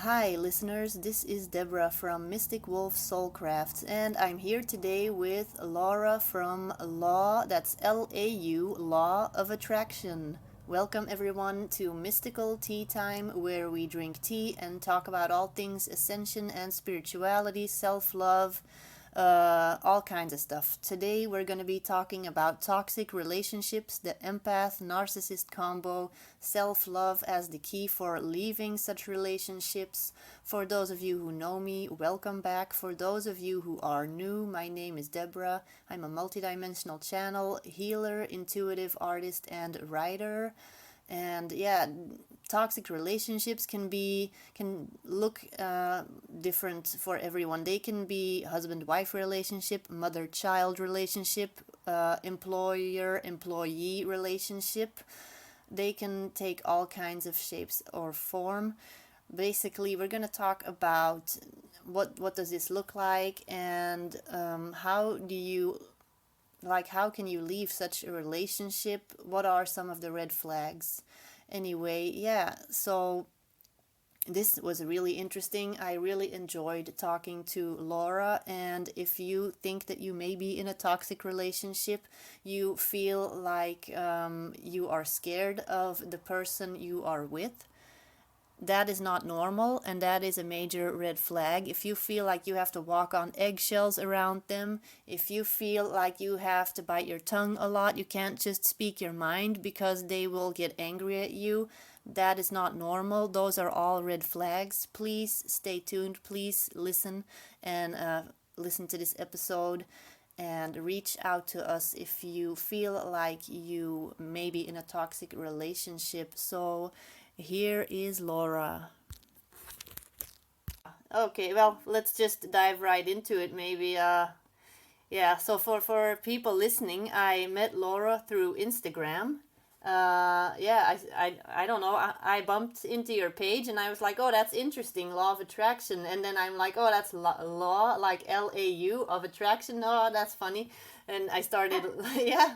Hi, listeners. This is Deborah from Mystic Wolf SOULCRAFTS, and I'm here today with Laura from that's LAU, Law of Attraction. Welcome, everyone, to Mystical Tea Time, where we drink tea and talk about all things ascension and spirituality, self love, all kinds of stuff. Today we're going to be talking about toxic relationships, the empath-narcissist combo, self-love as the key for leaving such relationships. For those of you who know me, welcome back. For those of you who are new, my name is Deborah. I'm a multidimensional channel, healer, intuitive artist, and writer. And yeah, toxic relationships can look different for everyone. They can be husband-wife relationship, mother-child relationship, employer-employee relationship. They can take all kinds of shapes or form. Basically, we're going to talk about what does this look like, and how can you leave such a relationship? What are some of the red flags? Anyway, yeah, so this was really interesting. I really enjoyed talking to Laura, and if you think that you may be in a toxic relationship, you feel like you are scared of the person you are with, that is not normal, and that is a major red flag. If you feel like you have to walk on eggshells around them, if you feel like you have to bite your tongue a lot, you can't just speak your mind because they will get angry at you, that is not normal. Those are all red flags. Please stay tuned. Please listen and listen to this episode and reach out to us if you feel like you may be in a toxic relationship. So here is Laura. Okay, well, let's just dive right into it, maybe. Yeah, so for people listening, I met Laura through Instagram. Yeah, I don't know. I bumped into your page and I was like, oh, that's interesting, law of attraction. And then I'm like, oh, that's law, like LAU of attraction. Oh, that's funny. And I started, yeah.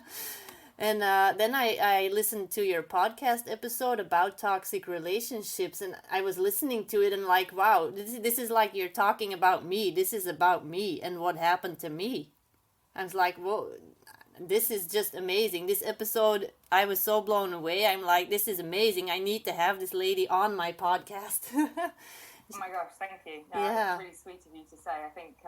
And then I listened to your podcast episode about toxic relationships, and I was listening to it and like, wow, this is like you're talking about me. This is about me and what happened to me. I was like, whoa, this is just amazing. This episode, I was so blown away. I'm like, this is amazing. I need to have this lady on my podcast. Oh my gosh, thank you. No, yeah. It's really sweet of you to say. I think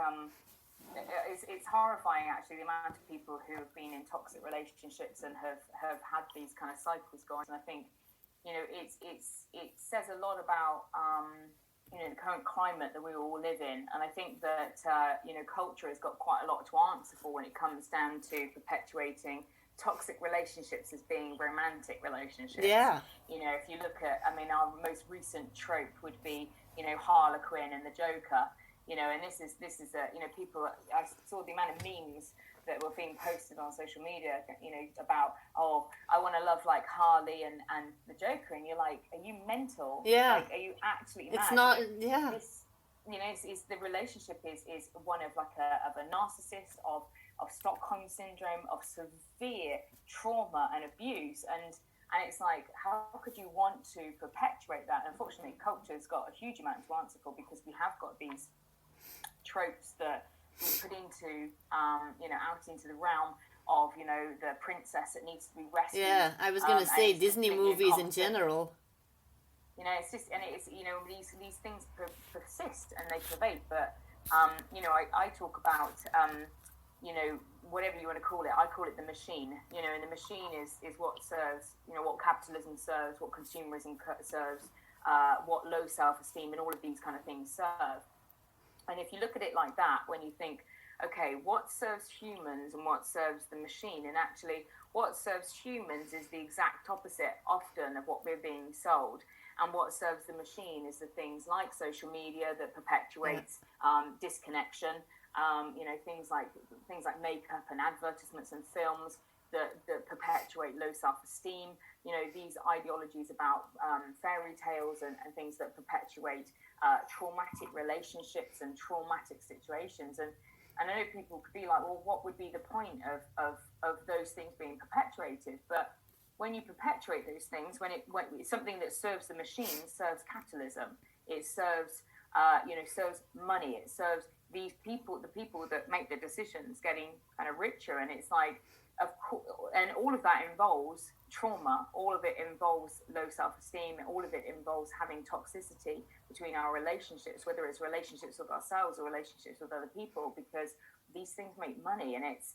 it's horrifying actually the amount of people who have been in toxic relationships and have had these kind of cycles going. And I think, it says a lot about the current climate that we all live in. And I think that culture has got quite a lot to answer for when it comes down to perpetuating toxic relationships as being romantic relationships. Yeah. If you look at, our most recent trope would be, Harlequin and the Joker. And this is people. I saw the amount of memes that were being posted on social media, about, oh, I want to love like Harley and the Joker, and you're like, are you mental? Yeah. Like, are you actually mad? It's not. Yeah. It's the relationship is one of like a narcissist, of Stockholm syndrome, of severe trauma and abuse, and it's like, how could you want to perpetuate that? And unfortunately, culture's got a huge amount to answer for, because we have got these tropes that we put into out into the realm of the princess that needs to be rescued. Yeah, I was gonna say Disney movies in general. It's just, and it's these things persist and they pervade. But I talk about whatever you want to call it. I call it the machine. And the machine is what serves, what capitalism serves, what consumerism serves, what low self-esteem and all of these kind of things serve. And if you look at it like that, when you think, okay, what serves humans and what serves the machine? And actually, what serves humans is the exact opposite often of what we're being sold. And what serves the machine is the things like social media that perpetuates disconnection. Things like makeup and advertisements and films that perpetuate low self-esteem. These ideologies about fairy tales and things that perpetuate traumatic relationships and traumatic situations. And I know people could be like, well, what would be the point of those things being perpetuated? But when you perpetuate those things, when it's something that serves the machine, serves capitalism, it serves, serves money, it serves these people, the people that make the decisions, getting kind of richer, and it's like, of course, and all of that involves trauma. All of it involves low self-esteem. All of it involves having toxicity between our relationships, whether it's relationships with ourselves or relationships with other people, because these things make money, and it's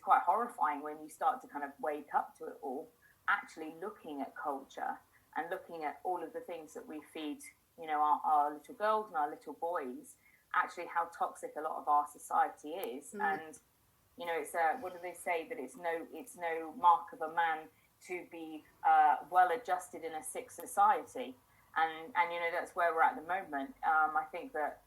quite horrifying when you start to kind of wake up to it all, actually looking at culture and looking at all of the things that we feed, our little girls and our little boys, actually how toxic a lot of our society is. And it's what do they say, that it's no mark of a man to be well adjusted in a sick society, and that's where we're at the moment. I think that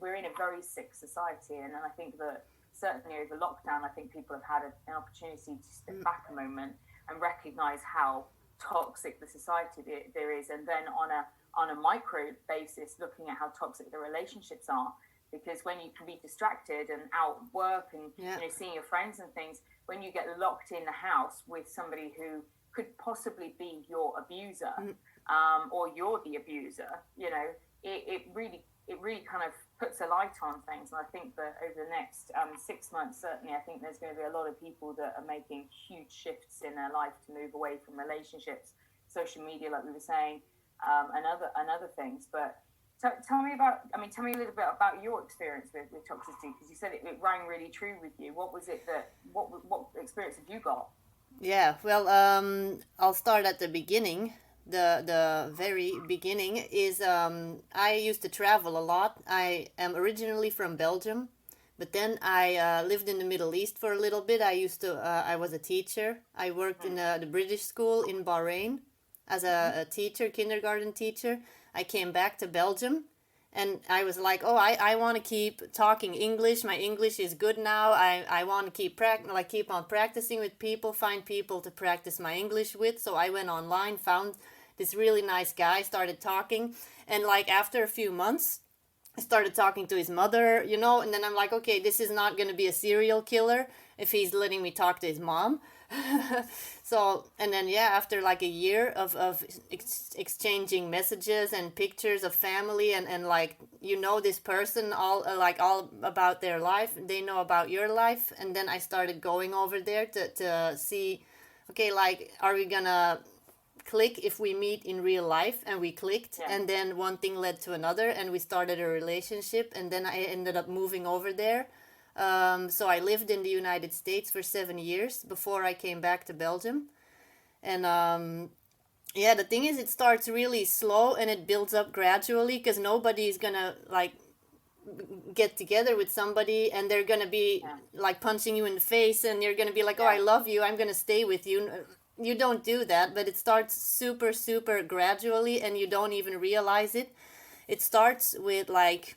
we're in a very sick society, and I think that certainly over lockdown, I think people have had an opportunity to step back a moment and recognize how toxic the society there is, and then on a micro basis, looking at how toxic the relationships are. Because when you can be distracted and out at work and seeing your friends and things, when you get locked in the house with somebody who could possibly be your abuser, or you're the abuser, it really kind of puts a light on things. And I think that over the next 6 months, certainly, I think there's going to be a lot of people that are making huge shifts in their life to move away from relationships, social media, like we were saying, and other things. But tell me a little bit about your experience with toxicity, because you said it rang really true with you. What was it what experience have you got? Yeah, well, I'll start at the beginning. The very beginning is I used to travel a lot. I am originally from Belgium, but then I lived in the Middle East for a little bit. I was a teacher. I worked in the British school in Bahrain as a teacher, kindergarten teacher. I came back to Belgium, and I was like, I want to keep talking English. My English is good now. I want to keep on practicing with people, find people to practice my English with. So I went online, found this really nice guy, started talking, and like after a few months, I started talking to his mother, and then I'm like, okay, this is not going to be a serial killer if he's letting me talk to his mom. So, and then after like a year of exchanging messages and pictures of family, and like this person all about their life, they know about your life, and then I started going over there to see, okay, like, are we gonna click if we meet in real life? And we clicked, and then one thing led to another, and we started a relationship, and then I ended up moving over there. So I lived in the United States for 7 years before I came back to Belgium. And the thing is, it starts really slow and it builds up gradually, because nobody's gonna like get together with somebody and they're gonna be like punching you in the face, and you're gonna be like, I love you, I'm gonna stay with you. You don't do that, but it starts super, super gradually, and you don't even realize it. It starts with like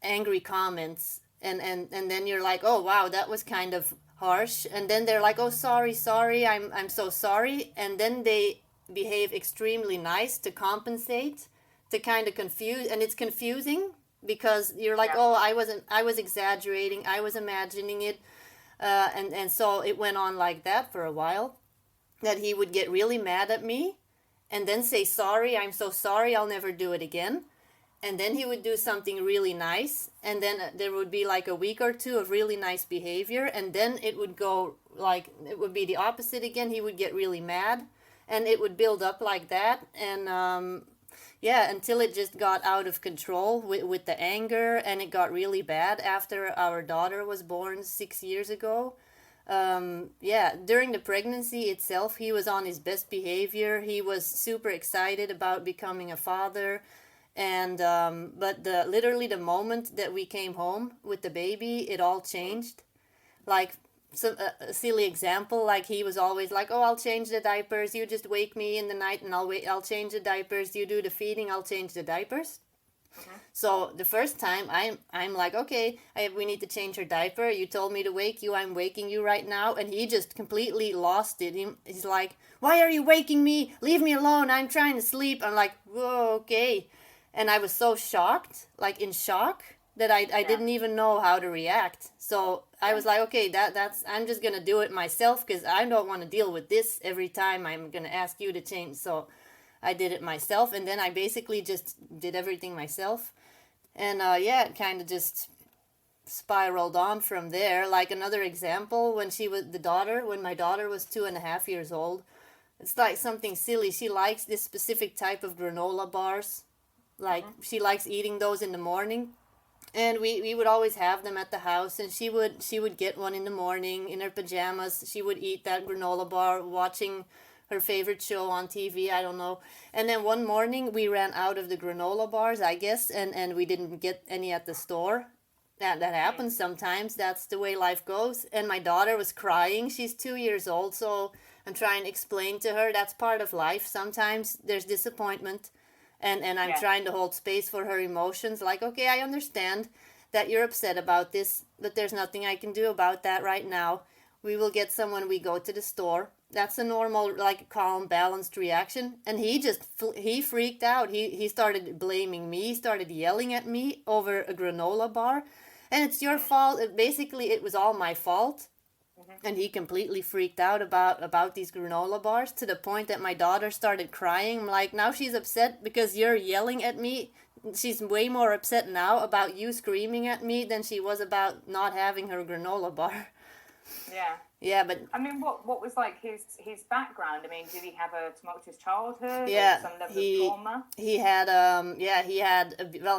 angry comments, and then you're like, oh wow, that was kind of harsh, and then they're like, oh sorry, I'm so sorry, and then they behave extremely nice to compensate, to kind of confuse, and it's confusing because you're like, I was exaggerating, I was imagining it, and so it went on like that for a while, that he would get really mad at me and then say, sorry, I'm so sorry, I'll never do it again. And then he would do something really nice, and then there would be like a week or two of really nice behavior, and then it would go like, it would be the opposite again. He would get really mad, and it would build up like that, and until it just got out of control with the anger, and it got really bad after our daughter was born 6 years ago. During the pregnancy itself, he was on his best behavior. He was super excited about becoming a father. And but literally the moment that we came home with the baby, it all changed. Like, a silly example, like he was always like, oh, I'll change the diapers, you just wake me in the night and I'll change the diapers, you do the feeding, I'll change the diapers. So the first time I'm like, okay, we need to change her diaper, you told me to wake you, I'm waking you right now. And he just completely lost it. He's like, why are you waking me, leave me alone, I'm trying to sleep. I'm like, whoa, okay. And I was so shocked, like in shock, that I Yeah. didn't even know how to react. So I was like, okay, that's I'm just gonna do it myself because I don't want to deal with this every time I'm gonna ask you to change. So I did it myself, and then I basically just did everything myself. And yeah, it kind of just spiraled on from there. Like another example, when my daughter was 2.5 years old, it's like something silly. She likes this specific type of granola bars. Like she likes eating those in the morning. And we would always have them at the house, and she would get one in the morning in her pajamas. She would eat that granola bar watching her favorite show on TV, I don't know. And then one morning we ran out of the granola bars, I guess, and we didn't get any at the store. That happens sometimes. That's the way life goes. And my daughter was crying. She's 2 years old, so I'm trying to explain to her that's part of life. Sometimes there's disappointment, and I'm trying to hold space for her emotions. Like, okay, I understand that you're upset about this, but there's nothing I can do about that right now. We will get some when we go to the store. That's a normal, like, calm, balanced reaction. And he freaked out. He started blaming me. He started yelling at me over a granola bar. And it's your fault. Basically, it was all my fault. And he completely freaked out about these granola bars, to the point that my daughter started crying. I'm like, now she's upset because you're yelling at me. She's way more upset now about you screaming at me than she was about not having her granola bar. Yeah. Yeah, but I mean, what was like his background? I mean, did he have a tumultuous childhood? yeah, Or some level of trauma?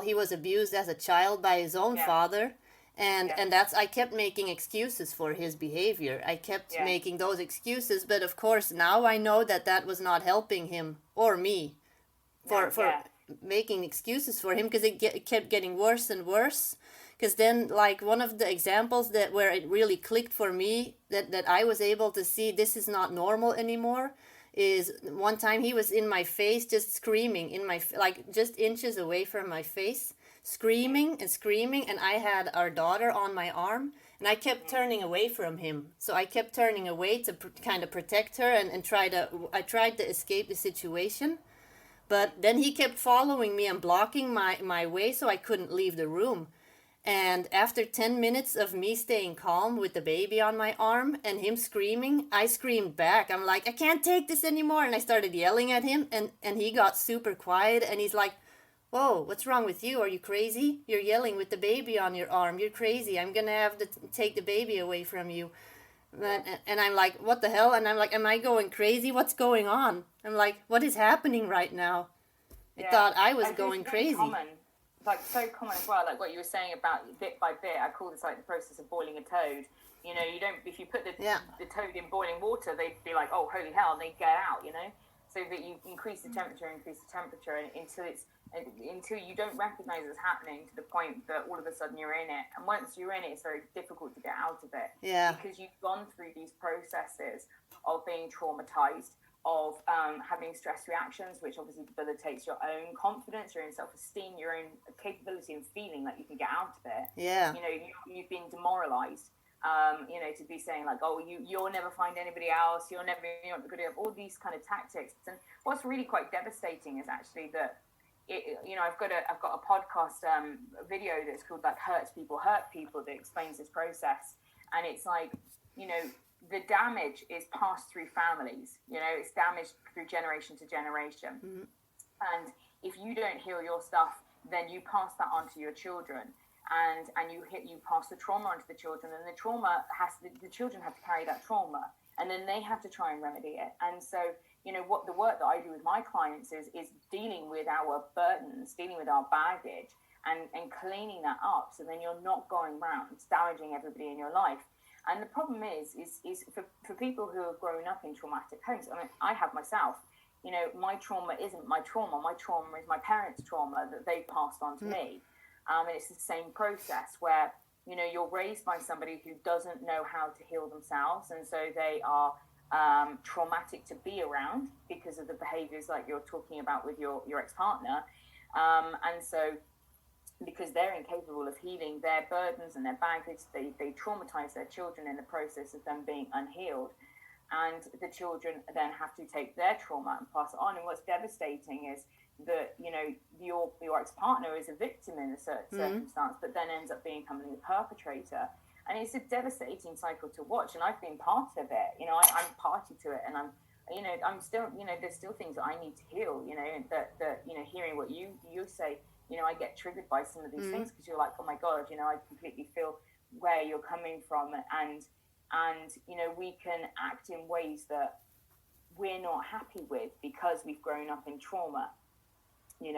he was abused as a child by his own father. And that's, I kept making excuses for his behavior. I kept making those excuses, but of course now I know that was not helping him or me for making excuses for him, because it kept getting worse and worse. Because then, like, one of the examples where it really clicked for me, that I was able to see this is not normal anymore, is one time he was in my face, just screaming like just inches away from my face, screaming and screaming, and I had our daughter on my arm, and I kept turning away from him. So I kept turning away to kind of protect her, and I tried to escape the situation. But then he kept following me and blocking my way, so I couldn't leave the room. And after 10 minutes of me staying calm with the baby on my arm and him screaming, I screamed back. I'm like, I can't take this anymore. And I started yelling at him, and he got super quiet, and he's like, whoa, what's wrong with you? Are you crazy? You're yelling with the baby on your arm. You're crazy. I'm going to have to take the baby away from you. And I'm like, what the hell? And I'm like, am I going crazy? What's going on? I'm like, what is happening right now? I thought I was going crazy. Common. Like, so common as well, like what you were saying about bit by bit. I call this like the process of boiling a toad. You know, you don't, if you put the toad in boiling water, they'd be like, oh, holy hell, and they'd get out, you know? So that you increase the temperature, until you don't recognize it's happening, to the point that all of a sudden you're in it. And once you're in it, it's very difficult to get out of it. Yeah. Because you've gone through these processes of being traumatized, of having stress reactions, which obviously debilitates your own confidence, your own self-esteem, your own capability and feeling that you can get out of it. Yeah. You know, you've been demoralized, you know, to be saying like, oh, you'll never find anybody else, you're not going to have all these kind of tactics. And what's really quite devastating is actually that, you know, I've got a podcast video that's called like Hurt People, that explains this process. And it's like, you know, the damage is passed through families, you know, it's damaged through generation to generation. Mm-hmm. And if you don't heal your stuff, then you pass that on to your children, and you pass the trauma onto the children, and the children have to carry that trauma, and then they have to try and remedy it. And so, you know, what the work that I do with my clients is dealing with our burdens, dealing with our baggage, and cleaning that up, so then you're not going around damaging everybody in your life. And the problem is for people who have grown up in traumatic homes. I mean, I have myself. You know, my trauma isn't my trauma. My trauma is my parents' trauma that they passed on to me. And it's the same process where, you know, you're raised by somebody who doesn't know how to heal themselves, and so they are traumatic to be around because of the behaviors like you're talking about with your ex-partner, and so, because they're incapable of healing their burdens and their baggage, they traumatize their children in the process of them being unhealed. And the children then have to take their trauma and pass it on. And what's devastating is that, you know, your ex-partner is a victim in a circumstance, but then ends up becoming the perpetrator. And it's a devastating cycle to watch. And I've been part of it. You know, I'm party to it, and I'm still, there's still things that I need to heal. That hearing what you say, I get triggered by some of these things, because you're like, oh my God, I completely feel where you're coming from, and we can act in ways that we're not happy with because we've grown up in trauma, and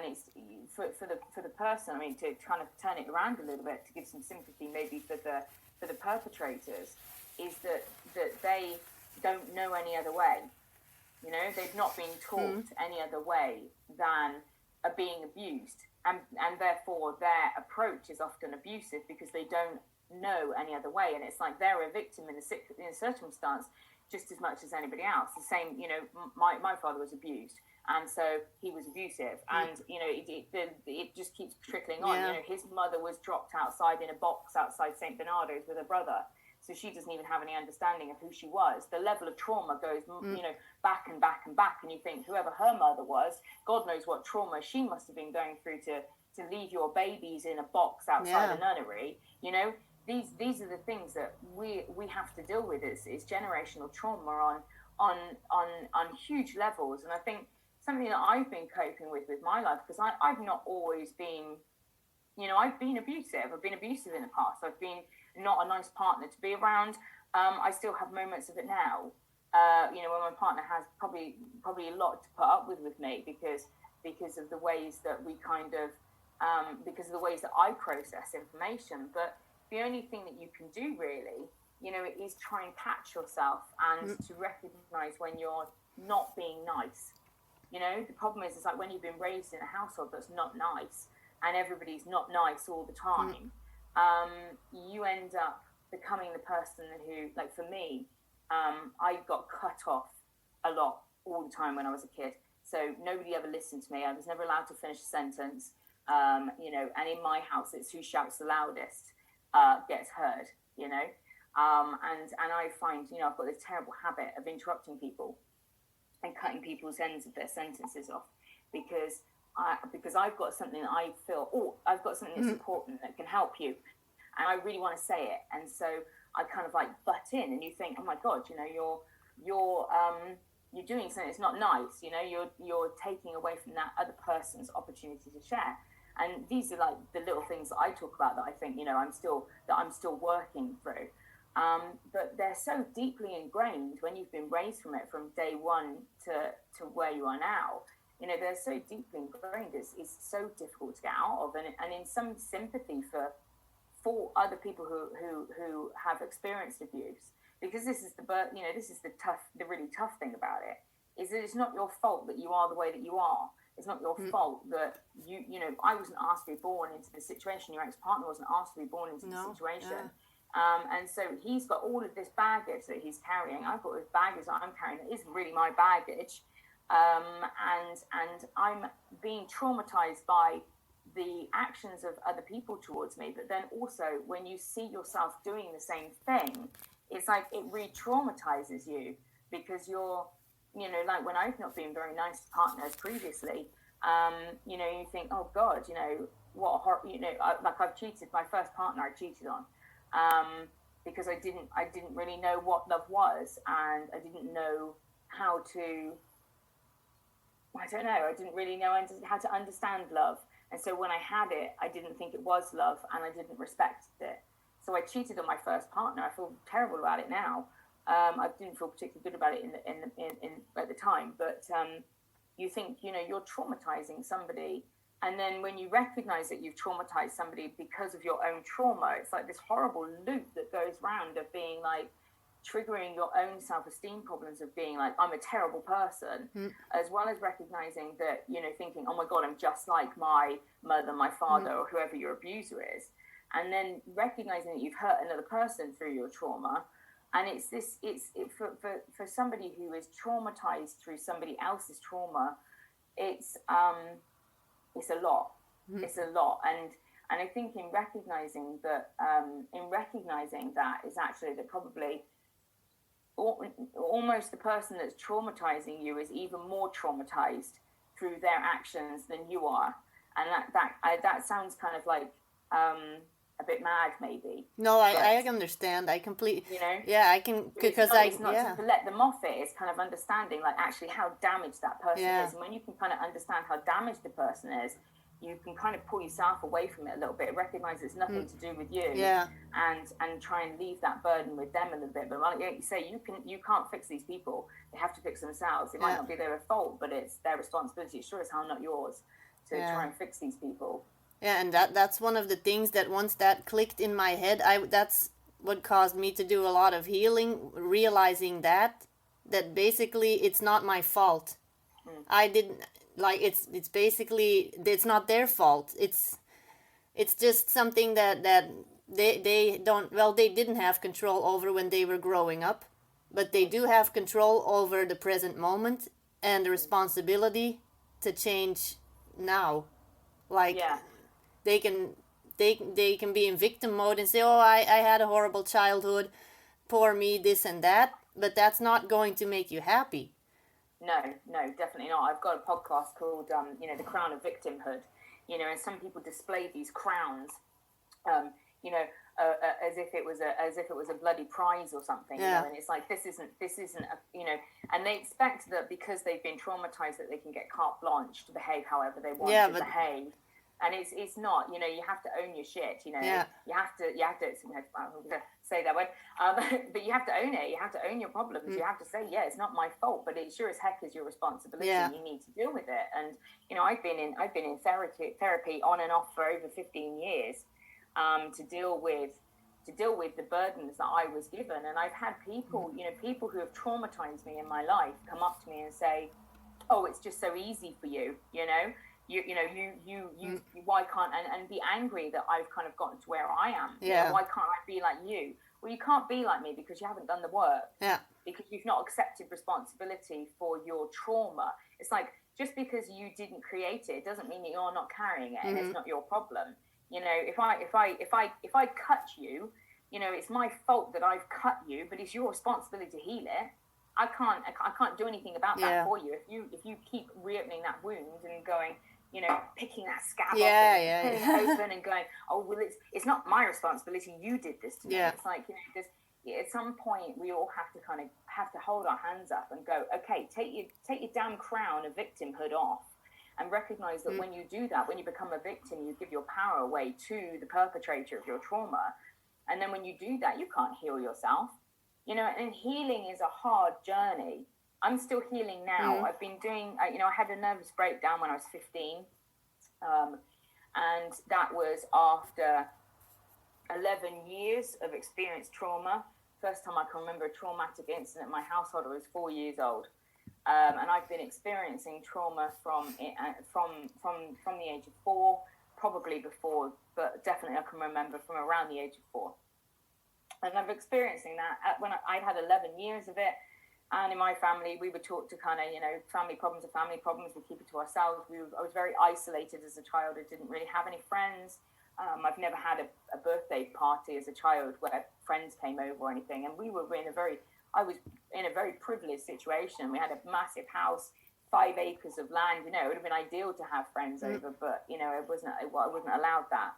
it's for the person. I mean, to kind of turn it around a little bit, to give some sympathy maybe for the perpetrators, is that they don't know any other way. They've not been taught any other way than being abused, and therefore their approach is often abusive because they don't know any other way. And it's like they're a victim in a circumstance just as much as anybody else. The same, my father was abused, and so he was abusive, and it just keeps trickling on. His mother was dropped outside in a box outside St. Bernardo's with her brother, so she doesn't even have any understanding of who she was. The level of trauma goes, back and back and back, and you think whoever her mother was, God knows what trauma she must have been going through to leave your babies in a box outside a nunnery. These are the things that we have to deal with. Is generational trauma on huge levels. And I think something that I've been coping with my life, because I've not always been, I've been abusive. I've been abusive in the past. I've been not a nice partner to be around. I still have moments of it now. When my partner has probably a lot to put up with me because of the ways that we kind of because of the ways that I process information. But the only thing that you can do really, is try and catch yourself and to recognize when you're not being nice. The problem is, it's like when you've been raised in a household that's not nice, and everybody's not nice all the time, you end up becoming the person who, like for me, I got cut off a lot all the time when I was a kid. So nobody ever listened to me. I was never allowed to finish a sentence. And in my house, it's who shouts the loudest gets heard, and I find, I've got this terrible habit of interrupting people and cutting people's ends of their sentences off, because I've got something that I feel, I've got something that's important that can help you, and I really want to say it. And so I kind of like butt in, and you think, oh my God, you're doing something that's not nice, you're taking away from that other person's opportunity to share. And these are like the little things that I talk about that I think, I'm still working through. But they're so deeply ingrained when you've been raised from it from day one to where you are now. They're so deeply ingrained. It's so difficult to get out of, and in some sympathy for other people who have experienced abuse, because this is the really tough thing about it, is that it's not your fault that you are the way that you are. It's not your fault that I wasn't asked to be born into this situation. Your ex-partner wasn't asked to be born into this situation. And so he's got all of this baggage that he's carrying. I've got this baggage that I'm carrying that isn't really my baggage. And I'm being traumatized by the actions of other people towards me. But then also when you see yourself doing the same thing, it's like it re-traumatizes you, because you're, like when I've not been very nice to partners previously, you think, oh God, what a like I've cheated. My first partner I cheated on, because I didn't really know what love was, and I didn't know how to, I didn't really know how to understand love. And so when I had it, I didn't think it was love, and I didn't respect it. So I cheated on my first partner. I feel terrible about it now. I didn't feel particularly good about it in at the time, but you think, you're traumatizing somebody, and then when you recognize that you've traumatized somebody because of your own trauma, it's like this horrible loop that goes round of being like triggering your own self-esteem problems, of being like, I'm a terrible person, as well as recognizing that, thinking, oh my God, I'm just like my mother, my father, or whoever your abuser is. And then recognizing that you've hurt another person through your trauma. And for somebody who is traumatized through somebody else's trauma, it's a lot. It's a lot. And I think in recognizing that is actually that probably almost the person that's traumatizing you is even more traumatized through their actions than you are. And that sounds kind of like a bit mad, maybe. No, I understand. I completely, you know, yeah, I can, because it's not to let them off it. It's kind of understanding, like, actually how damaged that person is. And when you can kind of understand how damaged the person is, you can kind of pull yourself away from it a little bit, recognize it's nothing to do with you, and try and leave that burden with them a little bit. But like you say, you can't fix these people. They have to fix themselves. It might not be their fault, but it's their responsibility. It's sure as hell not yours to try and fix these people. Yeah, and that's one of the things that once that clicked in my head, that's what caused me to do a lot of healing, realizing that basically it's not my fault. I didn't, like, it's basically, it's not their fault. It's just something that they don't, well, they didn't have control over when they were growing up, but they do have control over the present moment and the responsibility to change now. Like, they can be in victim mode and say, oh, I had a horrible childhood, poor me, this and that, but that's not going to make you happy. No, definitely not. I've got a podcast called, The Crown of Victimhood, and some people display these crowns, as if it was a bloody prize or something, and it's like, this isn't, and they expect that because they've been traumatized that they can get carte blanche to behave however they want to behave. And it's not, you have to own your shit, you have to I'm going to say that word, but you have to own it. You have to own your problems. You have to say, it's not my fault, but it sure as heck is your responsibility. You need to deal with it. And, I've been in therapy on and off for over 15 years, to deal with the burdens that I was given. And I've had people, people who have traumatized me in my life come up to me and say, oh, it's just so easy for you, you why can't, and be angry that I've kind of gotten to where I am. Why can't I be like you? Well, you can't be like me because you haven't done the work. Because you've not accepted responsibility for your trauma. It's like, just because you didn't create it doesn't mean that you're not carrying it, and it's not your problem. If I cut you, it's my fault that I've cut you, but it's your responsibility to heal it. I can't do anything about that for you. If you keep reopening that wound and going, picking that scab up and pulling it open and going, oh, well, it's not my responsibility. You did this to me. It's like, at some point we all have to hold our hands up and go, okay, take your damn crown of victimhood off, and recognize that when you do that, when you become a victim, you give your power away to the perpetrator of your trauma. And then when you do that, you can't heal yourself. And healing is a hard journey. I'm still healing now. I've been doing, I had a nervous breakdown when I was 15. And that was after 11 years of experienced trauma. First time I can remember a traumatic incident in my household, I was 4 years old. And I've been experiencing trauma from the age of 4, probably before, but definitely I can remember from around the age of 4. And I'm experiencing that when I'd had 11 years of it. And in my family, we were taught to kind of, family problems are family problems. We keep it to ourselves. I was very isolated as a child. I didn't really have any friends. I've never had a birthday party as a child where friends came over or anything. And I was in a very privileged situation. We had a massive house, 5 acres of land. It would have been ideal to have friends over, but I wasn't allowed that.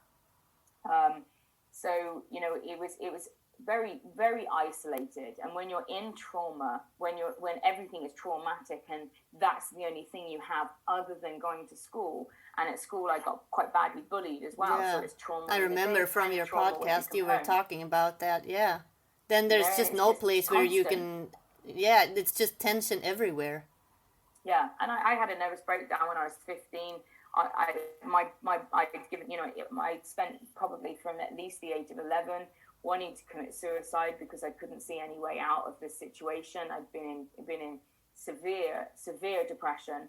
So it was very, very isolated. And when you're in trauma, when everything is traumatic and that's the only thing you have other than going to school, and at school I got quite badly bullied as well. So it's trauma. I remember from your podcast you were talking about that. Then there's just no place where you can, it's just tension everywhere. And I had a nervous breakdown when I was 15. I spent probably from at least the age of 11 wanting to commit suicide because I couldn't see any way out of this situation. I'd been in severe depression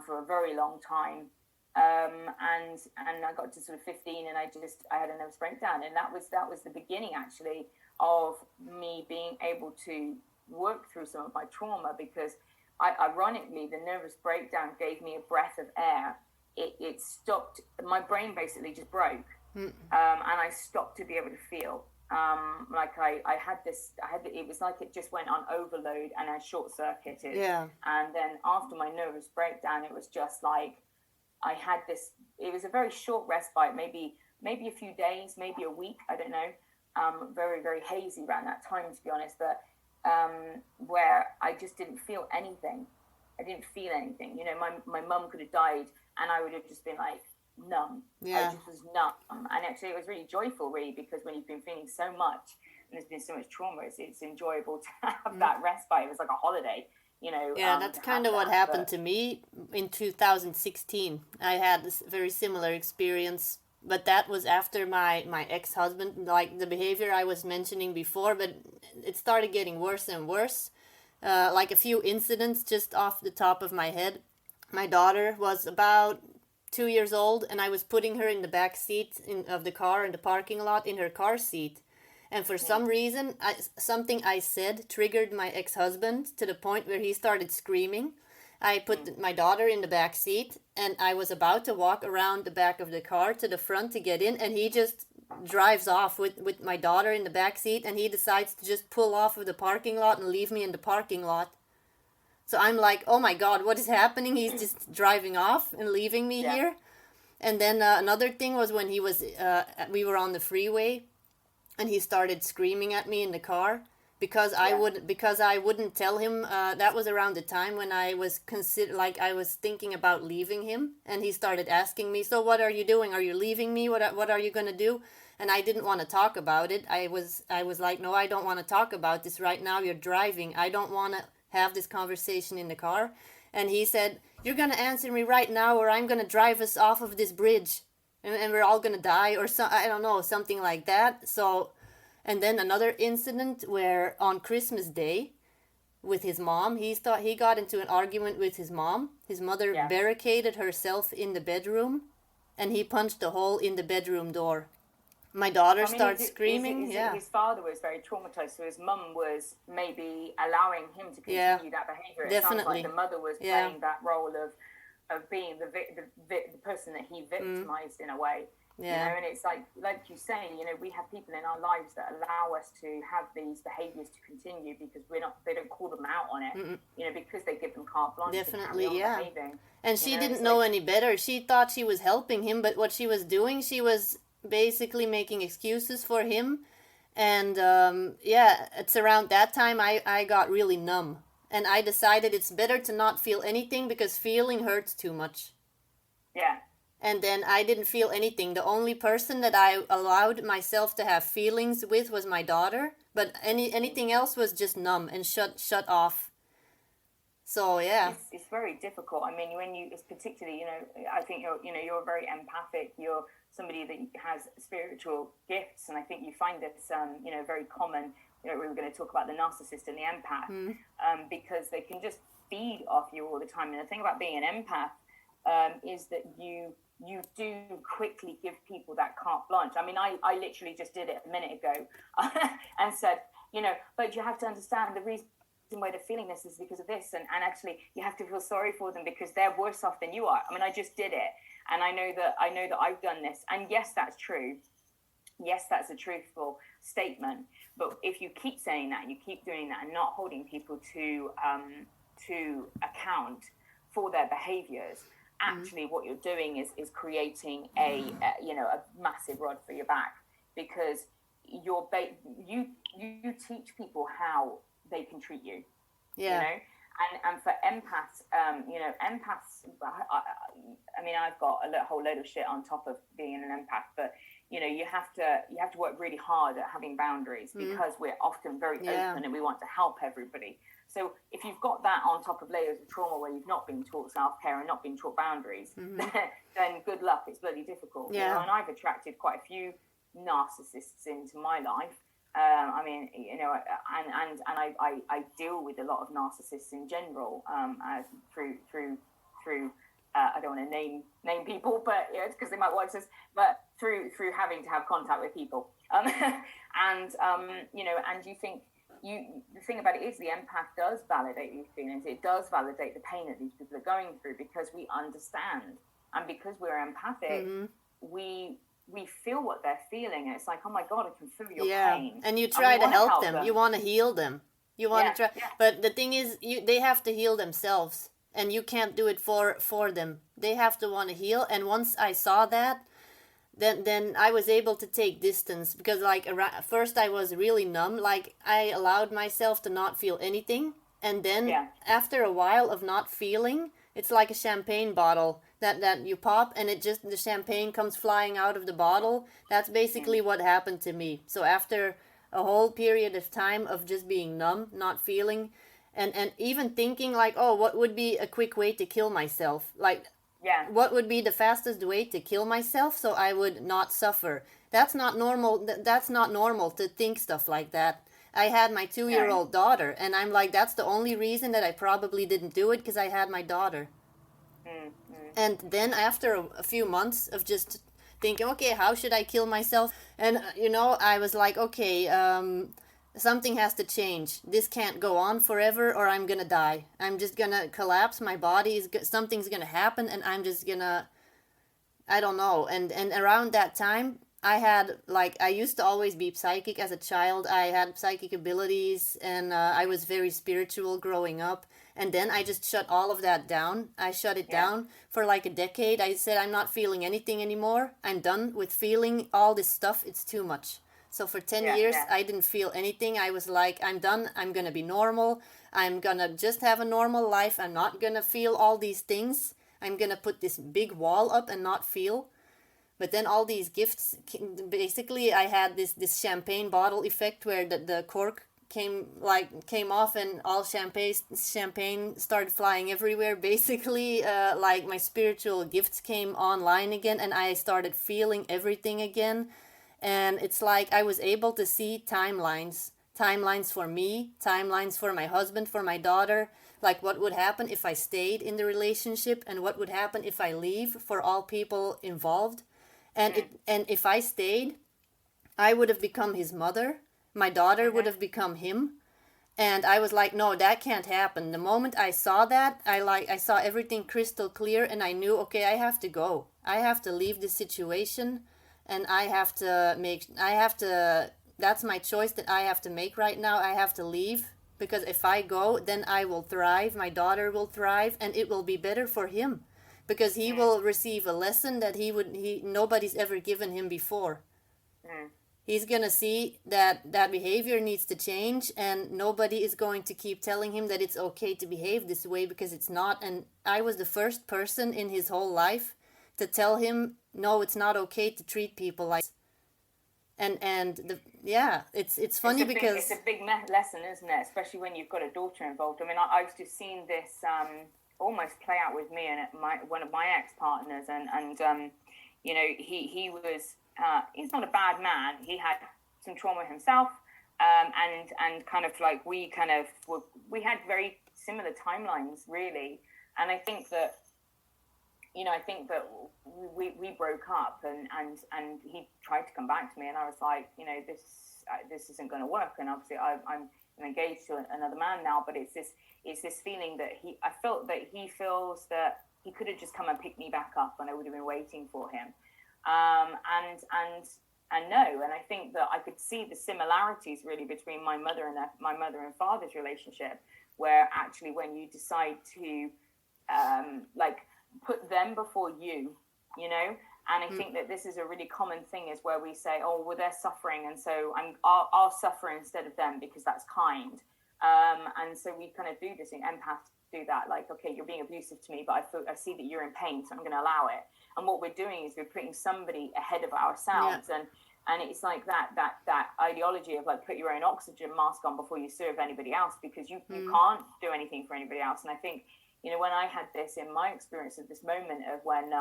for a very long time, and I got to sort of 15, and I had a nervous breakdown, and that was the beginning actually of me being able to work through some of my trauma, because ironically the nervous breakdown gave me a breath of air. It stopped, my brain basically just broke, and I stopped to be able to feel. like it was like it just went on overload and I short circuited. Yeah. And then after my nervous breakdown, it was just like I had this. It was a very short respite, maybe a few days, maybe a week. I don't know. Very, very hazy around that time, to be honest. But where I just didn't feel anything. I didn't feel anything. You know, my mum could have died, and I would have just been like numb. Yeah. I just was numb. And actually, it was really joyful, really, because when you've been feeling so much and there's been so much trauma, it's enjoyable to have that respite. It was like a holiday. You know, yeah, that's kind of what happened to me in 2016. I had this very similar experience, but that was after my ex-husband, like the behavior I was mentioning before, but it started getting worse and worse. Like a few incidents just off the top of my head. My daughter was about 2 years old, and I was putting her in the back seat of the car in the parking lot in her car seat. And for some reason, something I said triggered my ex-husband to the point where he started screaming. I put my daughter in the back seat, and I was about to walk around the back of the car to the front to get in, and he just drives off with my daughter in the back seat, and he decides to just pull off of the parking lot and leave me in the parking lot. So I'm like, oh my God, what is happening? He's just driving off and leaving me here. And then another thing was when we were on the freeway, and he started screaming at me in the car because I wouldn't tell him. That was around the time when I was I was thinking about leaving him, and he started asking me, "So what are you doing? Are you leaving me? What are you gonna do?" And I didn't want to talk about it. I was like, "No, I don't want to talk about this right now. You're driving. I don't want to have this conversation in the car." And he said, "You're gonna answer me right now, or I'm gonna drive us off of this bridge. And we're all gonna die," or I don't know, something like that. So, and then another incident where on Christmas Day with his mom, he got into an argument with his mom. His mother barricaded herself in the bedroom, and he punched a hole in the bedroom door. My daughter starts screaming. His father was very traumatized, so his mum was maybe allowing him to continue that behavior. It Definitely. sounds like the mother was playing that role of being the person that he victimized in a way. You know, and it's like you say, you know, we have people in our lives that allow us to have these behaviors to continue because they don't call them out on it. You know, because they give them carte blanche. Definitely, to carry on behaving. And she didn't know any better. She thought she was helping him, but what she was doing, she was basically making excuses for him. And it's around that time I got really numb. And I decided it's better to not feel anything because feeling hurts too much. Yeah. And then I didn't feel anything. The only person that I allowed myself to have feelings with was my daughter. But anything else was just numb and shut off. So, yeah. It's very difficult. I mean, it's particularly, you know, I think you're very empathic. You're somebody that has spiritual gifts. And I think you find this, very common. You know, we were going to talk about the narcissist and the empath because they can just feed off you all the time. And the thing about being an empath is that you do quickly give people that carte blanche. I mean, I literally just did it a minute ago and said, you know, but you have to understand the reason why they're feeling this is because of this. And actually, you have to feel sorry for them because they're worse off than you are. I mean, I just did it. And I know that I've done this. And yes, that's true. Yes, that's a truthful statement. But if you keep saying that, you keep doing that and not holding people to account for their behaviors, actually what you're doing is creating a massive rod for your back because you teach people how they can treat you. You know? And for empaths, empaths, I mean, I've got a whole load of shit on top of being an empath, but you know, you have to work really hard at having boundaries because we're often very open and we want to help everybody. So if you've got that on top of layers of trauma where you've not been taught self-care and not been taught boundaries, then good luck. It's bloody difficult. Yeah. You know, and I've attracted quite a few narcissists into my life. I mean, you know, and I deal with a lot of narcissists in general through I don't want to name people, but you know, it's because they might watch this, but through having to have contact with people, you know, and you think the thing about it is the empath does validate these feelings. It does validate the pain that these people are going through because we understand, and because we're empathic, we we feel what they're feeling, and it's like, oh my God, I can feel your Yeah, pain, and you and try we to want to help help them. them. You want to heal them. You want to Yeah, try, yeah, but the thing is, they have to heal themselves, and you can't do it for them. They have to want to heal. And once I saw that, then I was able to take distance, because like first I was really numb. Like I allowed myself to not feel anything, and then yeah, after a while of not feeling, it's like a champagne bottle that you pop, and it just, the champagne comes flying out of the bottle. That's mm, basically what happened to me. So after a whole period of time of just being numb, not feeling, and even thinking like, oh, what would be a quick way to kill myself? Like, yeah, what would be the fastest way to kill myself so I would not suffer? That's not normal. That's not normal to think stuff like that. I had my 2 year no, old daughter, and I'm like, that's the only reason that I probably didn't do it, because I had my daughter. mm, mm, And then after a few months of just thinking, okay, how should I kill myself? And I was like, okay, something has to change. This can't go on forever, or I'm gonna die. I'm just gonna collapse. My body is something's gonna happen, and I'm just gonna, I don't know. And around that time, I had, like, I used to always be psychic as a child. I had psychic abilities, and I was very spiritual growing up. And then I just shut all of that down. I shut it yeah, down for like a decade. I said, I'm not feeling anything anymore. I'm done with feeling all this stuff. It's too much. So for 10 yeah, years, yeah, I didn't feel anything. I was like, I'm done. I'm going to be normal. I'm going to just have a normal life. I'm not going to feel all these things. I'm going to put this big wall up and not feel. But then all these gifts, basically, I had this champagne bottle effect, where the cork came off, and all champagne started flying everywhere. Basically, like, my spiritual gifts came online again, and I started feeling everything again. And it's like I was able to see timelines for me, timelines for my husband, for my daughter, like what would happen if I stayed in the relationship, and what would happen if I leave, for all people involved. And mm, if I stayed, I would have become his mother. My daughter would mm-hmm, have become him. And I was like, no, that can't happen. The moment I saw that, I saw everything crystal clear, and I knew, okay, I have to go. I have to leave this situation, and that's my choice that I have to make right now. I have to leave, because if I go, then I will thrive, my daughter will thrive, and it will be better for him, because he mm, will receive a lesson that nobody's ever given him before. mm, He's gonna see that behavior needs to change, and nobody is going to keep telling him that it's okay to behave this way, because it's not. And I was the first person in his whole life to tell him, no, it's not okay to treat people like this. And yeah, it's funny it's because a big lesson, isn't it? Especially when you've got a daughter involved. I mean, I've just seen this almost play out with me and one of my ex partners, and he was he's not a bad man. He had some trauma himself, and kind of like we had very similar timelines, really. And I think that we broke up, and he tried to come back to me, and I was like, this isn't going to work. And obviously I'm engaged to another man now, but it's this feeling that I felt that he feels that he could have just come and picked me back up, and I would have been waiting for him. And no, and I think that I could see the similarities really between my mother and father's relationship, where actually when you decide to put them before you, and I think that this is a really common thing, is where we say, oh, well, they're suffering, and so I'll suffer instead of them, because that's kind. And so we kind of do this in empath, do that, like, okay, you're being abusive to me, but I see that you're in pain, so I'm going to allow it. And what we're doing is we're putting somebody ahead of ourselves. yeah. And it's like that ideology of like, put your own oxygen mask on before you serve anybody else, because you can't do anything for anybody else. And I think, when I had this in my experience of this moment of when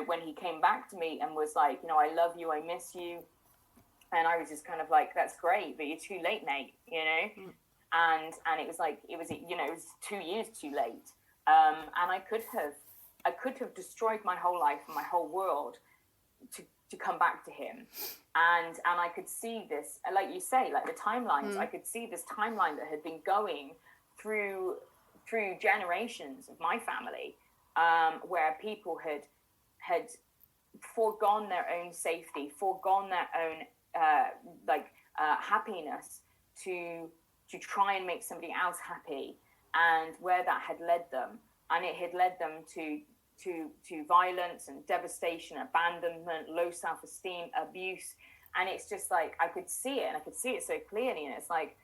when he came back to me and was like, I love you, I miss you, and I was just kind of like, that's great, but you're too late, mate, and it was like, it was 2 years too late, and I could have destroyed my whole life and my whole world to come back to him, and I could see this, like you say, like the timelines. I could see this timeline that had been going through generations of my family, where people had foregone their own safety, foregone their own happiness to try and make somebody else happy, and where that had led them, and it had led them to violence and devastation, abandonment, low self-esteem, abuse. And it's just like, I could see it, and I could see it so clearly. And it's like,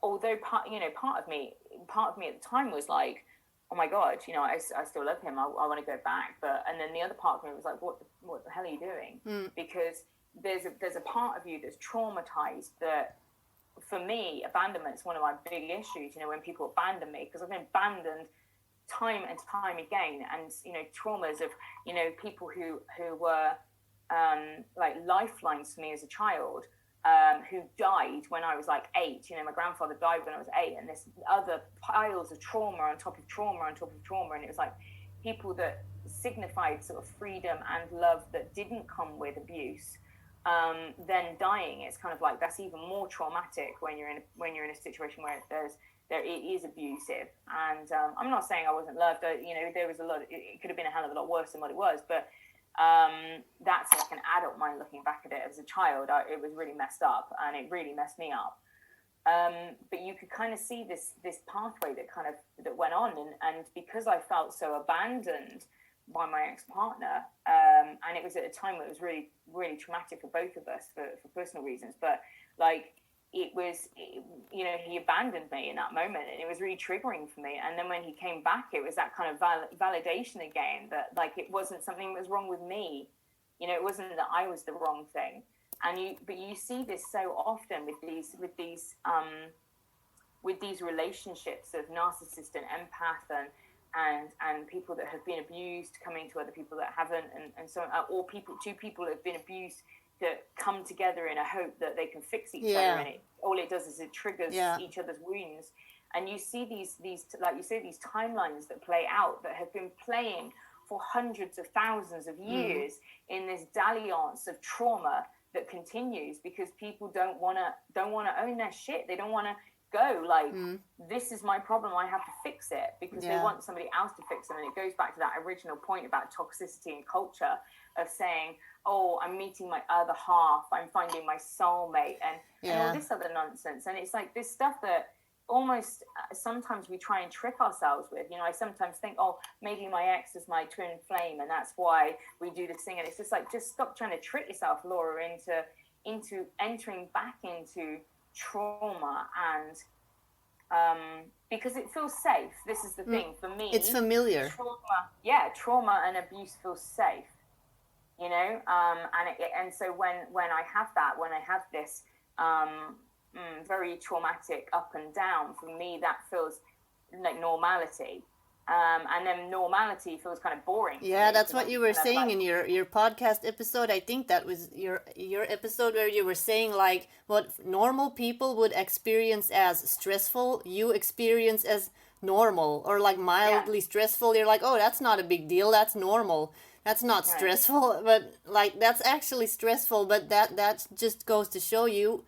although part of me at the time was like, oh my God, I still love him. I want to go back. And then the other part of me was like, what the hell are you doing? Because there's a part of you that's traumatized. That, for me, abandonment is one of my big issues. When people abandon me, because I've been abandoned time and time again, and traumas of people who were like lifelines to me as a child, who died when I was like 8. My grandfather died when I was 8, and this other piles of trauma on top of trauma on top of trauma, and it was like people that signified sort of freedom and love that didn't come with abuse, then dying. It's kind of like, that's even more traumatic when you're in a situation where it is abusive. And I'm not saying I wasn't loved. There was a lot. It could have been a hell of a lot worse than what it was, but that's like an adult mind looking back at it. As a child, it was really messed up, and it really messed me up. But you could kind of see this pathway that went on, and because I felt so abandoned by my ex-partner, and it was at a time where it was really, really traumatic for both of us for personal reasons, but like, it was, he abandoned me in that moment, and it was really triggering for me. And then when he came back, it was that kind of validation again, that like, it wasn't something that was wrong with me. It wasn't that I was the wrong thing. But you see this so often with these relationships of narcissist and empath, and people that have been abused coming to other people that haven't, and so, or two people that have been abused that come together in a hope that they can fix each other, and all it does is it triggers each other's wounds. And you see these, like you say, these timelines that play out, that have been playing for hundreds of thousands of years in this dalliance of trauma that continues, because people don't want to own their shit. They don't want to go like, this is my problem, I have to fix it, because they want somebody else to fix them. And it goes back to that original point about toxicity and culture, of saying, oh, I'm meeting my other half, I'm finding my soulmate, and all this other nonsense. And it's like this stuff that almost sometimes we try and trick ourselves with. I sometimes think, oh, maybe my ex is my twin flame, and that's why we do this thing. And it's just like, just stop trying to trick yourself, Laura, into entering back into trauma, and because it feels safe. This is the thing for me. It's familiar. Trauma and abuse feels safe. And so when I have this very traumatic up and down, for me that feels like normality, and then normality feels kind of boring. Yeah, that's what you were saying in your podcast episode. I think that was your episode where you were saying like what normal people would experience as stressful, you experience as normal, or like mildly stressful. You're like, oh, that's not a big deal, that's normal. That's not stressful, but like, that's actually stressful. But that just goes to show you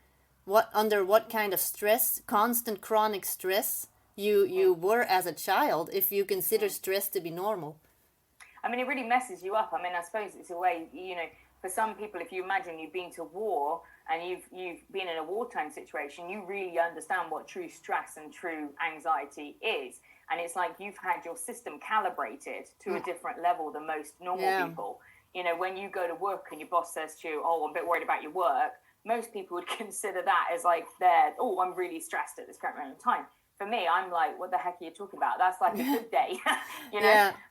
under what kind of stress, constant chronic stress, you were as a child, if you consider stress to be normal. I mean, it really messes you up. I mean, I suppose it's a way, for some people, if you imagine you've been to war and you've been in a wartime situation, you really understand what true stress and true anxiety is. And it's like you've had your system calibrated to a different level than most normal people. When you go to work and your boss says to you, oh, I'm a bit worried about your work, most people would consider that as like, I'm really stressed at this current moment in time. For me, I'm like, what the heck are you talking about? That's like a good day.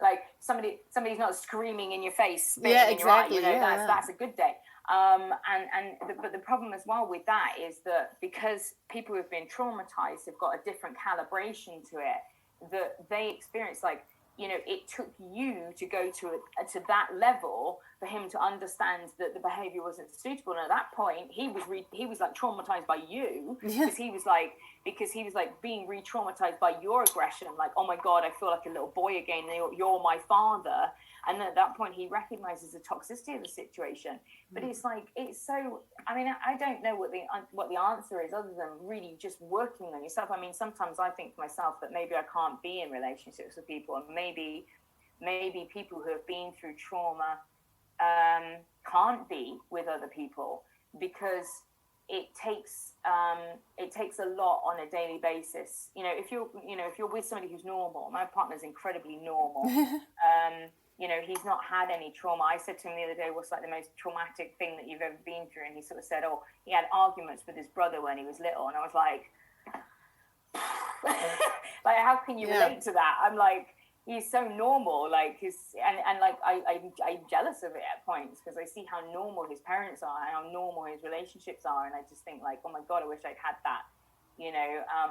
Like somebody's not screaming in your face, spitting in your eye. That's a good day. But the problem as well with that is that because people who've been traumatized have got a different calibration to it, that they experience like, it took you to go to that level for him to understand that the behavior wasn't suitable. And at that point, he was like traumatized by you, because he was like being re-traumatized by your aggression. Like, oh my God, I feel like a little boy again. You're my father. And then at that point, he recognizes the toxicity of the situation. But it's like, it's so, I mean, I don't know what the answer is, other than really just working on yourself. I mean, sometimes I think to myself that maybe I can't be in relationships with people, and maybe people who have been through trauma can't be with other people because it takes a lot on a daily basis. If you're with somebody who's normal, my partner's incredibly normal. He's not had any trauma. I said to him the other day, what's like the most traumatic thing that you've ever been through? And he sort of said, oh, he had arguments with his brother when he was little. And I was like, like, how can you relate to that? I'm like, he's so normal, like I'm jealous of it at points because I see how normal his parents are and how normal his relationships are, and I just think like, oh my god, I wish I'd had that.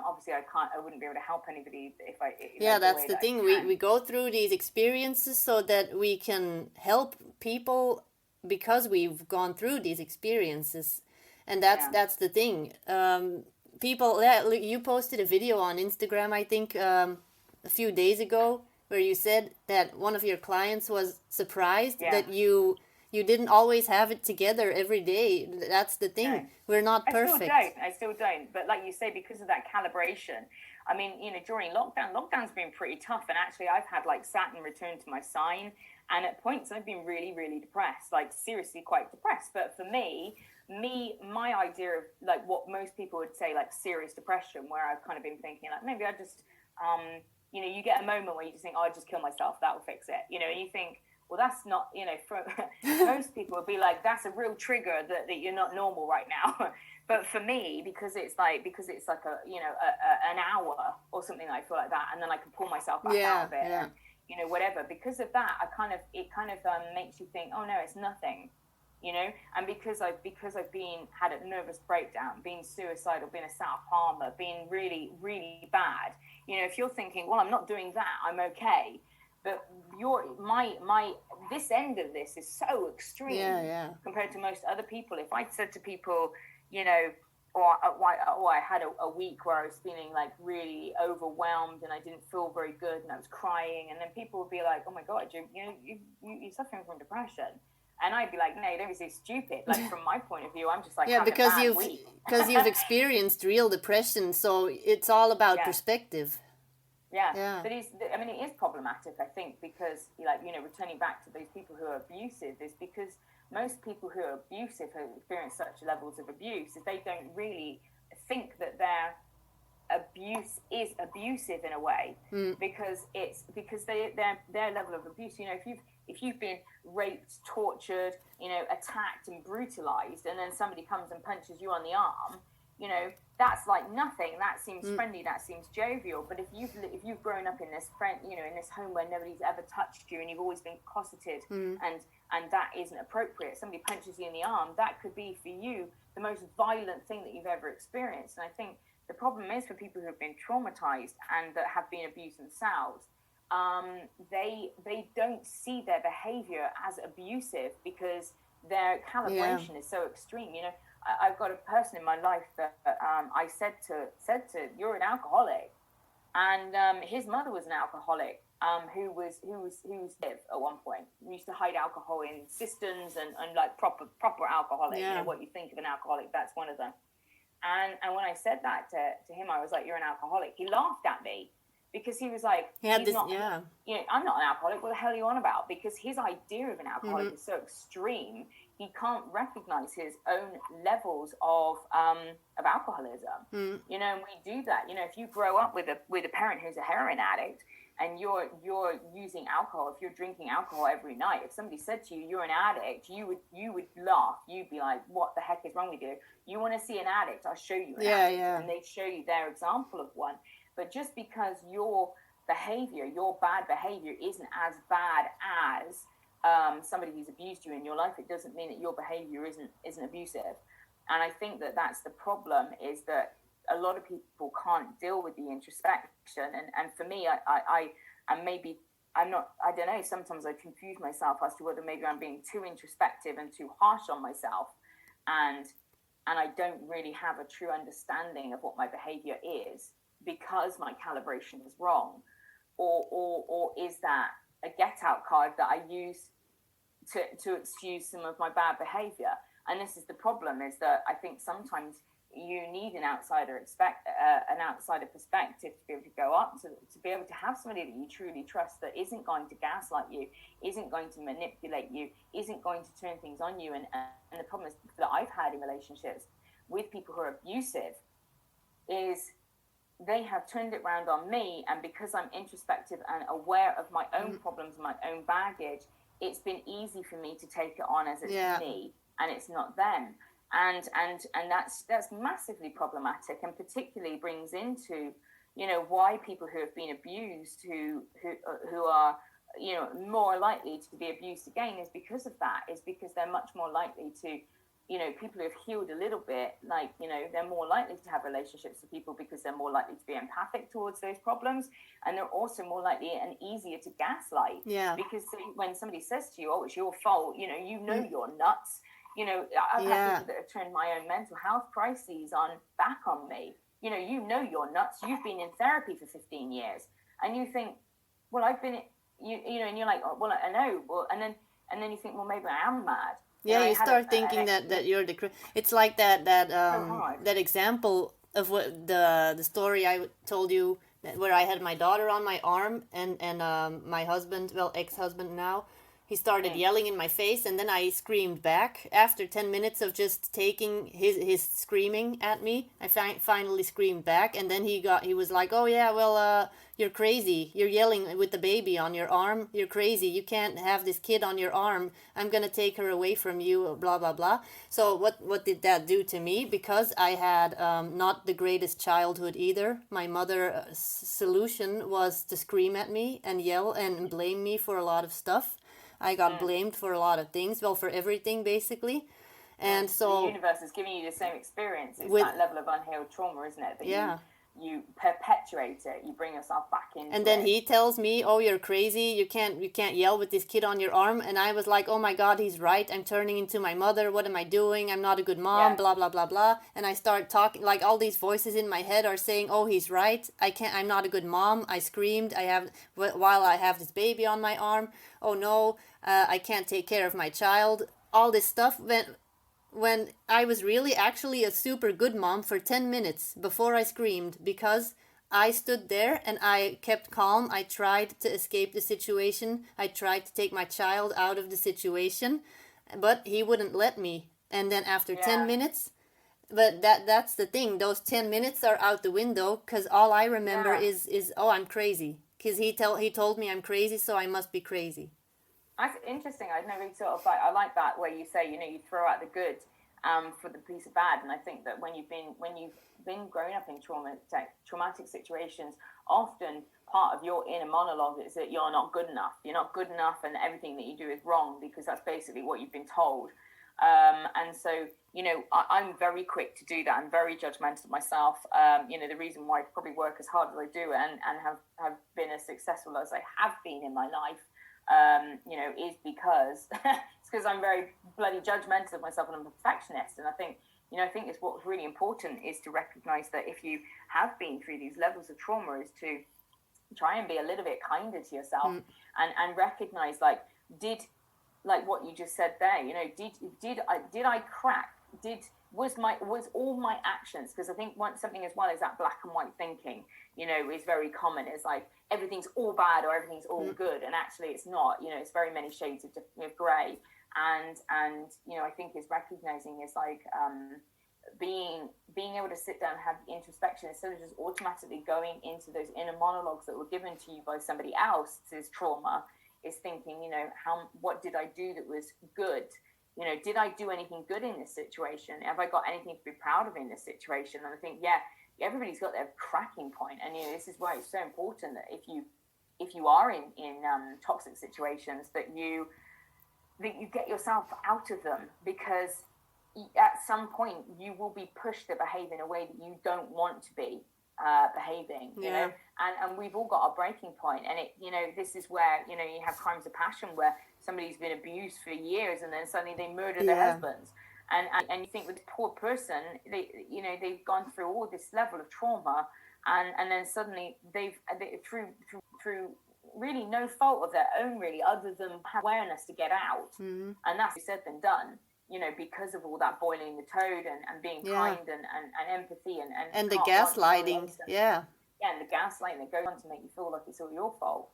Obviously I wouldn't be able to help anybody if that's the thing. We go through these experiences so that we can help people because we've gone through these experiences, and that's the thing. People, you posted a video on Instagram, I think, a few days ago, where you said that one of your clients was surprised that you didn't always have it together every day. That's the thing. No. We're not perfect. I still don't. But like you say, because of that calibration, I mean, during lockdown's been pretty tough. And actually, I've had like Saturn return to my sign. And at points, I've been really, really depressed, like seriously quite depressed. But for me, my idea of like what most people would say, like serious depression, where I've kind of been thinking like, maybe I just, you get a moment where you just think, oh, I'll just kill myself. That will fix it. And you think, well, that's not, for most people would be like, that's a real trigger that you're not normal right now. But for me, because it's like a, an hour or something, I feel like that. And then I can pull myself back out of it and, whatever. Because of that, it kind of makes you think, oh no, it's nothing, and because I've had a nervous breakdown, been suicidal, been a self-harmer, been really, really bad, if you're thinking, well, I'm not doing that, I'm okay. But this end of this is so extreme compared to most other people. If I said to people, or I had a week where I was feeling like really overwhelmed and I didn't feel very good and I was crying, and then people would be like, oh my god, you're suffering from depression. And I'd be like, no, don't be so stupid. Like, from my point of view, I'm just like, because you've experienced real depression, so it's all about perspective. Yeah. But it is problematic, I think, because, returning back to those people who are abusive, is because most people who are abusive, who experience such levels of abuse, is they don't really think that their abuse is abusive in a way, because their level of abuse, if you've been raped, tortured, attacked and brutalized, and then somebody comes and punches you on the arm, that's like nothing. That seems friendly. That seems jovial. But if you've grown up in this in this home where nobody's ever touched you and you've always been cosseted, and that isn't appropriate, somebody punches you in the arm, that could be for you the most violent thing that you've ever experienced. And I think the problem is for people who have been traumatized and that have been abused themselves, they don't see their behavior as abusive because their calibration is so extreme. I've got a person in my life that I said to, you're an alcoholic, and his mother was an alcoholic, who was at one point. We used to hide alcohol in cisterns and like proper alcoholic. What you think of an alcoholic, that's one of them. And when I said that to him, I was like, you're an alcoholic. He laughed at me because he was like, I'm not an alcoholic. What the hell are you on about? Because his idea of an alcoholic is so extreme. He can't recognize his own levels of alcoholism. And we do that. If you grow up with a parent who's a heroin addict and you're using alcohol, if you're drinking alcohol every night, if somebody said to you, you're an addict, you would laugh. You'd be like, what the heck is wrong with you? You want to see an addict? I'll show you an addict. And they'd show you their example of one. But just because your behavior, your bad behavior isn't as bad as somebody who's abused you in your life, it doesn't mean that your behavior isn't abusive. And I think that that's the problem, is that a lot of people can't deal with the introspection. And for me, I don't know, sometimes I confuse myself as to whether maybe I'm being too introspective and too harsh on myself, and I don't really have a true understanding of what my behavior is because my calibration is wrong, or is that a get out card that I use to excuse some of my bad behavior? And this is the problem, is that I think sometimes you need an outsider perspective to be able to go up to be able to have somebody that you truly trust, that isn't going to gaslight you, isn't going to manipulate you, isn't going to turn things on you. And the problem is that I've had in relationships with people who are abusive is they have turned it around on me, and because I'm introspective and aware of my own problems, my own baggage, it's been easy for me to take it on as it's me and it's not them. And that's massively problematic, and particularly brings into, you know, why people who have been abused, who are, you know, more likely to be abused again, is because of that. Is because they're much more likely to, you know, people who have healed a little bit, like, you know, they're more likely to have relationships with people because they're more likely to be empathic towards those problems, and they're also more likely and easier to gaslight. Because when somebody says to you, "Oh, it's your fault," you know you're nuts. You know, I've had people that have turned my own mental health crises back on me. You know you're nuts. You've been in therapy for 15 years, and you think, well, I've been, you know, and you're like, oh, well, I know. Well, and then you think, well, maybe I am mad. Yeah, you start thinking that you're the. It's like that example of what the story I told you, where I had my daughter on my arm, and my husband, well, ex-husband now, he started yelling in my face, and then I screamed back. After 10 minutes of just taking his screaming at me, I finally screamed back, and then he was like, "Oh yeah, well, you're crazy. You're yelling with the baby on your arm. You're crazy. You can't have this kid on your arm. I'm gonna take her away from you, blah, blah, blah." So what did that do to me? Because I had not the greatest childhood either. My mother's solution was to scream at me and yell and blame me for a lot of stuff. I got blamed for a lot of things, well, for everything, basically. And so the universe is giving you the same experience. It's that level of unhealed trauma, isn't it? That you perpetuate it. You bring yourself back into it. And then he tells me, "Oh, you're crazy. You can't yell with this kid on your arm." And I was like, "Oh my God, he's right. I'm turning into my mother. What am I doing? I'm not a good mom, blah, blah, blah, blah." And I start talking, like all these voices in my head are saying, "Oh, he's right. I'm not a good mom." I screamed, while I have this baby on my arm. "Oh no, I can't take care of my child." All this stuff when I was really actually a super good mom for 10 minutes before I screamed, because I stood there and I kept calm. I tried to escape the situation. I tried to take my child out of the situation, but he wouldn't let me. And then after 10 minutes, but that's the thing. Those 10 minutes are out the window, because all I remember is, "Oh, I'm crazy." Because he told me I'm crazy, so I must be crazy. That's interesting. I'd never sort of I like that where you say, you know, you throw out the good for the piece of bad. And I think that when you've been growing up in traumatic situations, often part of your inner monologue is that you're not good enough. You're not good enough, and everything that you do is wrong, because that's basically what you've been told. And so, you know, I'm very quick to do that. I'm very judgmental myself. You know, the reason why I probably work as hard as I do and have been as successful as I have been in my life, you know, is because it's because I'm very bloody judgmental of myself, and I'm a perfectionist. And I think it's what's really important is to recognize that if you have been through these levels of trauma, is to try and be a little bit kinder to yourself, and recognize, like what you just said there, you know, did I crack? Was all my actions, because I think something as well is that black and white thinking, you know, is very common. It's like everything's all bad or everything's all good, and actually it's not. You know, it's very many shades of grey. And you know, I think is recognizing is like being able to sit down and have introspection instead of just automatically going into those inner monologues that were given to you by somebody else's trauma. Is thinking, you know, what did I do that was good? You know, did I do anything good in this situation? Have I got anything to be proud of in this situation? And I think, everybody's got their cracking point. And, you know, this is why it's so important that if you are in toxic situations, that you get yourself out of them, because at some point you will be pushed to behave in a way that you don't want to be behaving, you know, and we've all got our breaking point. And it, you know, this is where, you know, you have crimes of passion where somebody's been abused for years and then suddenly they murder their husbands, and you think, with this poor person, they've gone through all this level of trauma, and then suddenly they've through really no fault of their own, really, other than awareness to get out, and that's said than done. because of all that boiling the toad and being kind and empathy and the carte blanche gaslighting, yeah, and the gaslighting that goes on to make you feel like it's all your fault.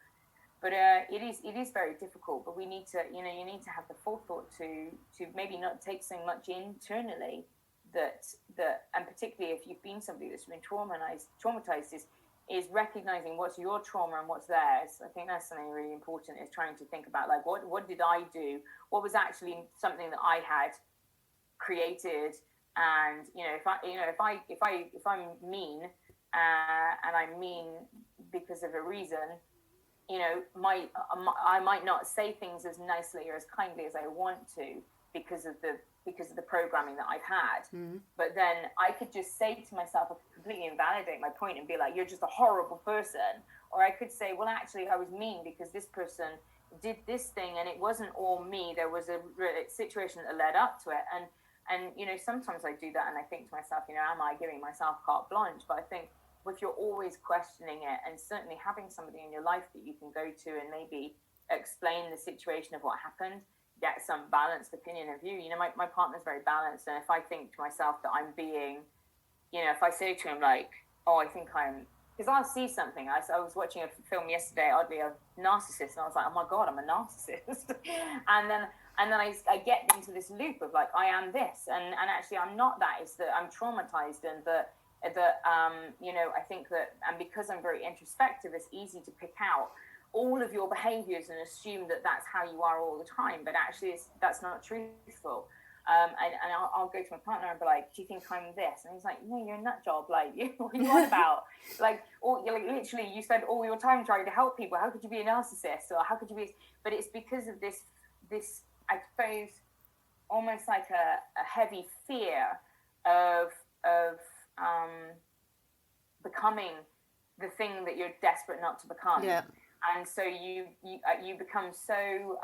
But it is very difficult. But we need to, you need to have the forethought to maybe not take so much internally that and particularly if you've been somebody that's been traumatized is recognizing what's your trauma and what's theirs. I think that's something really important, is trying to think about, like, what did I do? What was actually something that I had created? And if I'm mean and I'm mean because of a reason, I might not say things as nicely or as kindly as I want to because of the programming that I've had. Mm-hmm. But then I could just say to myself, I could completely invalidate my point and be like, you're just a horrible person. Or I could say, well, actually, I was mean because this person did this thing and it wasn't all me. There was a situation that led up to it. And sometimes I do that and I think to myself, am I giving myself carte blanche? But I think if you're always questioning it, and certainly having somebody in your life that you can go to and maybe explain the situation of what happened, get some balanced opinion of you. My partner's very balanced, and if I think to myself that I'm being, if I say to him like, oh, I think I'm, because I'll see something. I was watching a film yesterday, oddly, a narcissist, and I was like, oh my God, I'm a narcissist. and then I get into this loop of like, I am this, and actually I'm not that. It's that I'm traumatized, and that I think that, and because I'm very introspective, it's easy to pick out all of your behaviors and assume that that's how you are all the time, but actually that's not truthful. And I'll go to my partner and be like, do you think I'm this? And he's like, no, you're a nut job. Like, what are you on about? Literally, you spend all your time trying to help people. How could you be a narcissist? Or how could you be? But it's because of this, I suppose, almost like a heavy fear of becoming the thing that you're desperate not to become. Yeah. And so you become so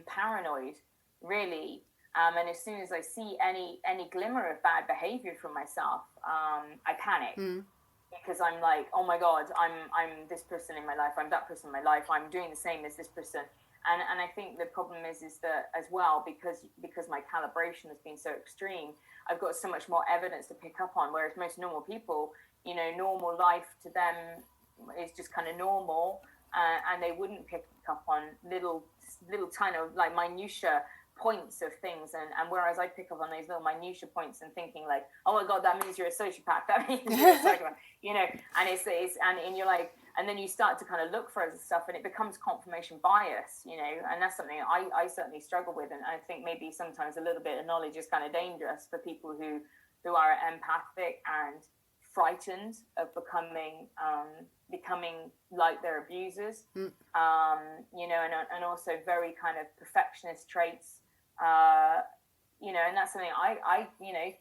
paranoid, really. And as soon as I see any glimmer of bad behavior from myself, I panic. Because I'm like, oh my God, I'm this person in my life, I'm that person in my life, I'm doing the same as this person. And I think the problem is that as well, because my calibration has been so extreme, I've got so much more evidence to pick up on, whereas most normal people, normal life to them is just kind of normal, and they wouldn't pick up on little tiny like minutiae points of things, and whereas I pick up on those little minutiae points and thinking like, oh my God, that means you're a sociopath, that means you're a psychopath, and it's and you're like, and then you start to kind of look for other stuff, and it becomes confirmation bias, and that's something I certainly struggle with, and I think maybe sometimes a little bit of knowledge is kind of dangerous for people who are empathic and frightened of becoming like their abusers, and also very kind of perfectionist traits, and that's something I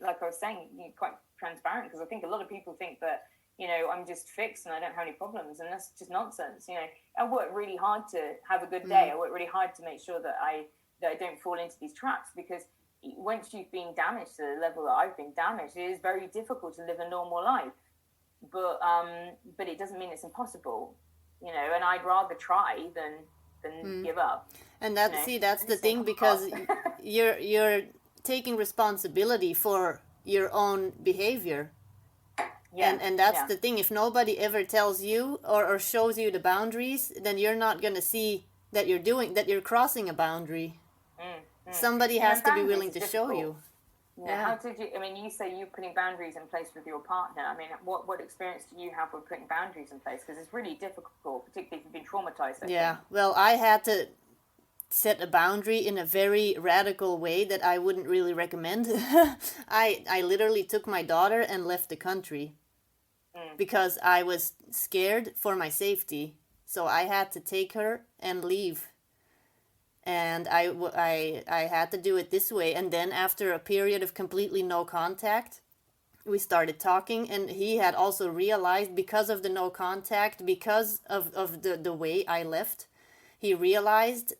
like I was saying, quite transparent, because I think a lot of people think that I'm just fixed and I don't have any problems, and that's just nonsense. I work really hard to have a good day. I work really hard to make sure that I don't fall into these traps, because once you've been damaged to the level that I've been damaged, it is very difficult to live a normal life. But it doesn't mean it's impossible, and I'd rather try than give up. And that's the thing, because you're taking responsibility for your own behavior. Yeah, and that's the thing. If nobody ever tells you or shows you the boundaries, then you're not going to see that you're crossing a boundary. Somebody has to be willing to show you. Yeah. How did you? I mean, you say you're putting boundaries in place with your partner. I mean, what experience do you have with putting boundaries in place? Because it's really difficult, particularly if you've been traumatized. Well, I had to set a boundary in a very radical way that I wouldn't really recommend. I literally took my daughter and left the country because I was scared for my safety. So I had to take her and leave. And I had to do it this way. And then after a period of completely no contact, we started talking, and he had also realized, because of the no contact, because of the way I left, he realized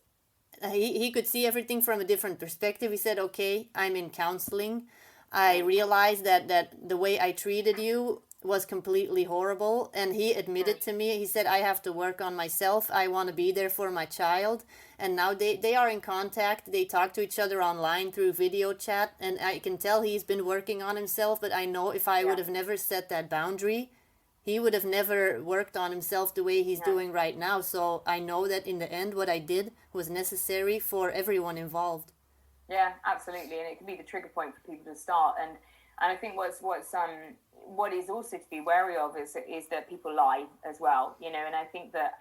he could see everything from a different perspective. He said, okay, I'm in counseling. I realized that the way I treated you was completely horrible, and he admitted to me, he said, I have to work on myself, I want to be there for my child. And now they are in contact, they talk to each other online through video chat, and I can tell he's been working on himself. But I know if I would have never set that boundary, he would have never worked on himself the way he's doing right now. So I know that in the end what I did was necessary for everyone involved. Yeah, absolutely, and it can be the trigger point for people to start. And I think what is also to be wary of is that people lie as well, you know. And I think that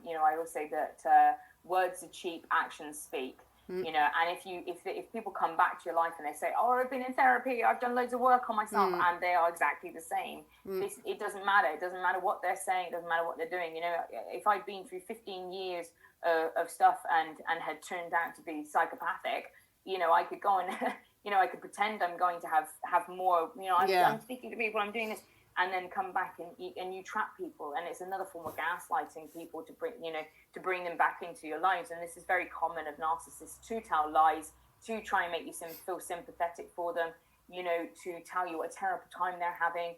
you know, I always say that words are cheap, actions speak. You know, and if people come back to your life and they say, oh, I've been in therapy, I've done loads of work on myself, and they are exactly the same, it doesn't matter. It doesn't matter what they're saying. It doesn't matter what they're doing. You know, if I'd been through 15 years of stuff and had turned out to be psychopathic, you know, I could go and, you know, I could pretend I'm going to have more, you know, I'm speaking to people, I'm doing this, and then come back and you trap people. And it's another form of gaslighting people to bring, you know, to bring them back into your lives. And this is very common of narcissists, to tell lies, to try and make you feel sympathetic for them, you know, to tell you what a terrible time they're having,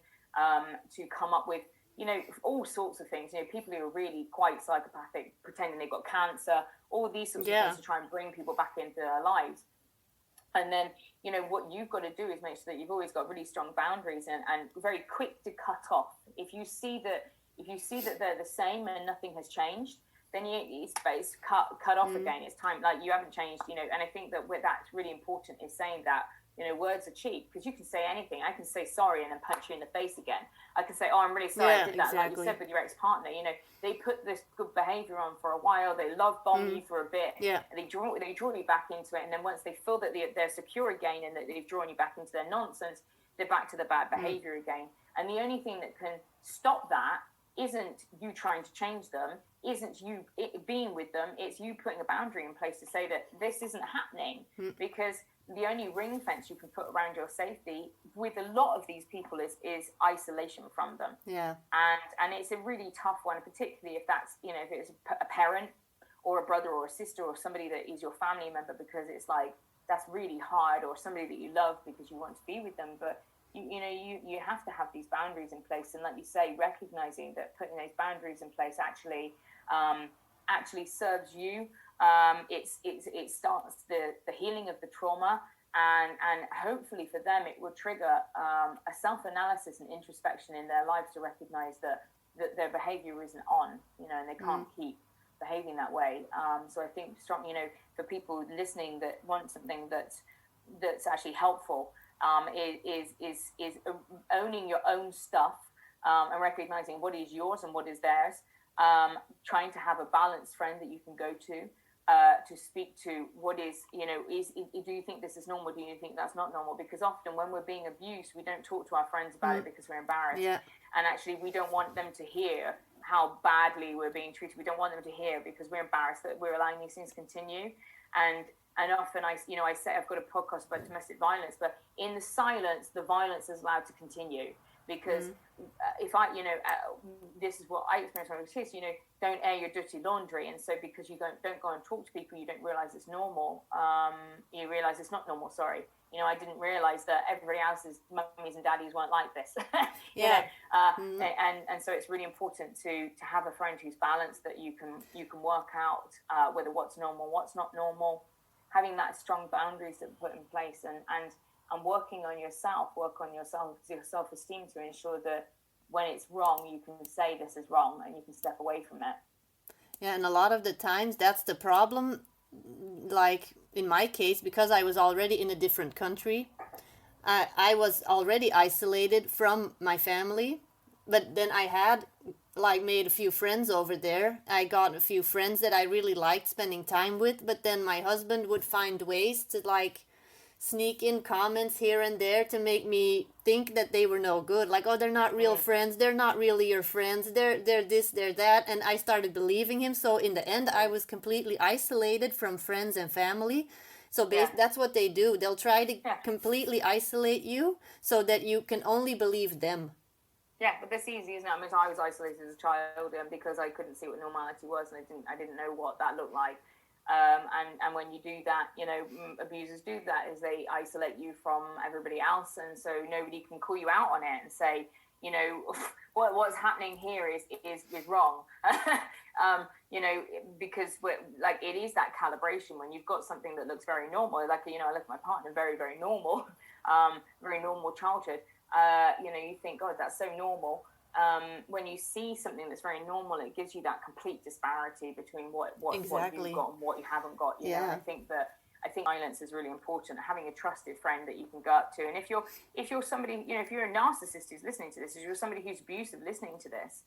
to come up with, you know, all sorts of things. You know, people who are really quite psychopathic, pretending they've got cancer, all these sorts of things to try and bring people back into their lives. And then, you know, what you've got to do is make sure that you've always got really strong boundaries and very quick to cut off. If you see that they're the same and nothing has changed, then it's cut off again. It's time, like, you haven't changed, you know. And I think that that's really important, is saying that, you know, words are cheap, because you can say anything. I can say sorry and then punch you in the face again. I can say, oh, I'm really sorry, I did that. Like you said with your ex-partner, you know, they put this good behavior on for a while. They love bomb you for a bit. And they draw you back into it. And then once they feel that they're secure again and that they've drawn you back into their nonsense, they're back to the bad behavior again. And the only thing that can stop that isn't you trying to change them, isn't you being with them, it's you putting a boundary in place to say that this isn't happening. Because the only ring fence you can put around your safety with a lot of these people is isolation from them. And it's a really tough one, particularly if that's, you know, if it's a parent or a brother or a sister or somebody that is your family member, because it's like, that's really hard, or somebody that you love because you want to be with them. But you have to have these boundaries in place, and like you say, recognizing that putting those boundaries in place actually serves you. It starts the healing of the trauma, and hopefully for them it will trigger a self-analysis and introspection in their lives to recognize that their behavior isn't on, you know, and they can't keep behaving that way. So I think strong, you know, for people listening that want something that's actually helpful, is owning your own stuff, and recognizing what is yours and what is theirs. Trying to have a balanced friend that you can go to speak to what is, you know, do you think this is normal? Do you think that's not normal? Because often when we're being abused, we don't talk to our friends about it because we're embarrassed. And actually we don't want them to hear how badly we're being treated. We don't want them to hear, because we're embarrassed that we're allowing these things to continue. And often I say, I've got a podcast about domestic violence, but in the silence, the violence is allowed to continue. Because if I, you know, this is what I experienced when I was a kid, you know, don't air your dirty laundry. And so because you don't go and talk to people, you don't realize it's normal. You realize it's not normal, sorry. You know, I didn't realize that everybody else's mummies and daddies weren't like this. You know, and so it's really important to have a friend who's balanced, that you can work out whether what's normal, what's not normal, having that strong boundaries that are put in place, and working on yourself, your self-esteem, to ensure that when it's wrong, you can say this is wrong and you can step away from it. Yeah, and a lot of the times that's the problem. Like in my case, because I was already in a different country, I was already isolated from my family, but then I had like made a few friends over there. I got a few friends that I really liked spending time with, but then my husband would find ways to like sneak in comments here and there to make me think that they were no good. Like, oh, they're not real friends. They're not really your friends. They're this, they're that. And I started believing him. So in the end, I was completely isolated from friends and family. So that's what they do. They'll try to completely isolate you so that you can only believe them. Yeah, but that's easy, isn't it? I mean, I was isolated as a child because I couldn't see what normality was, and I didn't know what that looked like. And when you do that, you know, abusers do that, is they isolate you from everybody else, and so nobody can call you out on it and say, you know, what's happening here is wrong. You know, because like, it is that calibration when you've got something that looks very normal. Like, you know, I look at my partner, very, very normal, very normal childhood. You know, you think, God, that's so normal. When you see something that's very normal, it gives you that complete disparity between what Exactly. you've got and what you haven't got. You know, I think silence is really important. Having a trusted friend that you can go up to, and if you're somebody, you know, if you're a narcissist who's listening to this, if you're somebody who's abusive listening to this,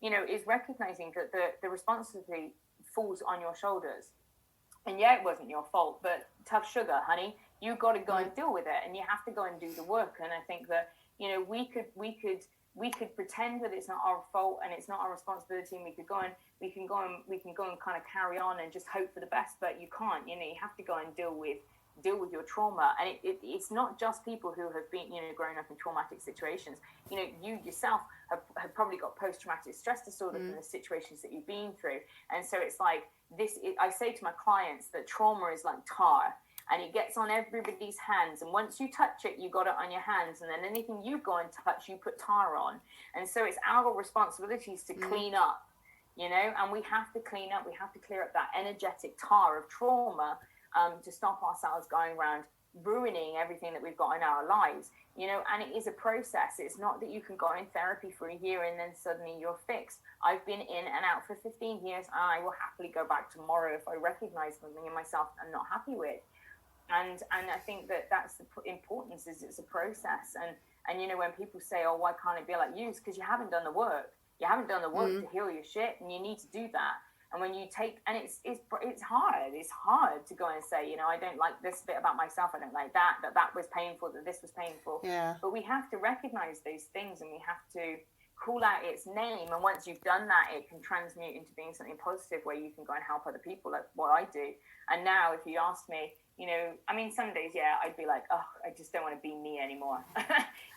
you know, is recognizing that the responsibility falls on your shoulders. And yeah, it wasn't your fault, but tough sugar, honey. You got to go and deal with it, and you have to go and do the work. And I think that, you know, we could pretend that it's not our fault and it's not our responsibility, and we can go and kind of carry on and just hope for the best. But you can't. You know, you have to go and deal with your trauma. And it's not just people who have been, you know, grown up in traumatic situations. You know, you yourself have probably got post-traumatic stress disorder from the situations that you've been through. And so it's like I say to my clients that trauma is like tar, and it gets on everybody's hands. And once you touch it, you got it on your hands. And then anything you go and touch, you put tar on. And so it's our responsibilities to clean up, you know, and we have to clean up. We have to clear up that energetic tar of trauma, to stop ourselves going around ruining everything that we've got in our lives, you know. And it is a process. It's not that you can go in therapy for a year and then suddenly you're fixed. I've been in and out for 15 years, and I will happily go back tomorrow if I recognize something in myself I'm not happy with. And I think that's the importance, is it's a process. And you know, when people say, oh, why can't it be like you? It's because you haven't done the work. You haven't done the work to heal your shit, and you need to do that. And when you take, and it's hard. It's hard to go and say, you know, I don't like this bit about myself. I don't like that was painful, that this was painful. Yeah. But we have to recognize those things, and we have to call out its name. And once you've done that, it can transmute into being something positive where you can go and help other people, like what I do. And now, if you ask me, you know, I mean, some days, yeah, I'd be like, oh, I just don't want to be me anymore.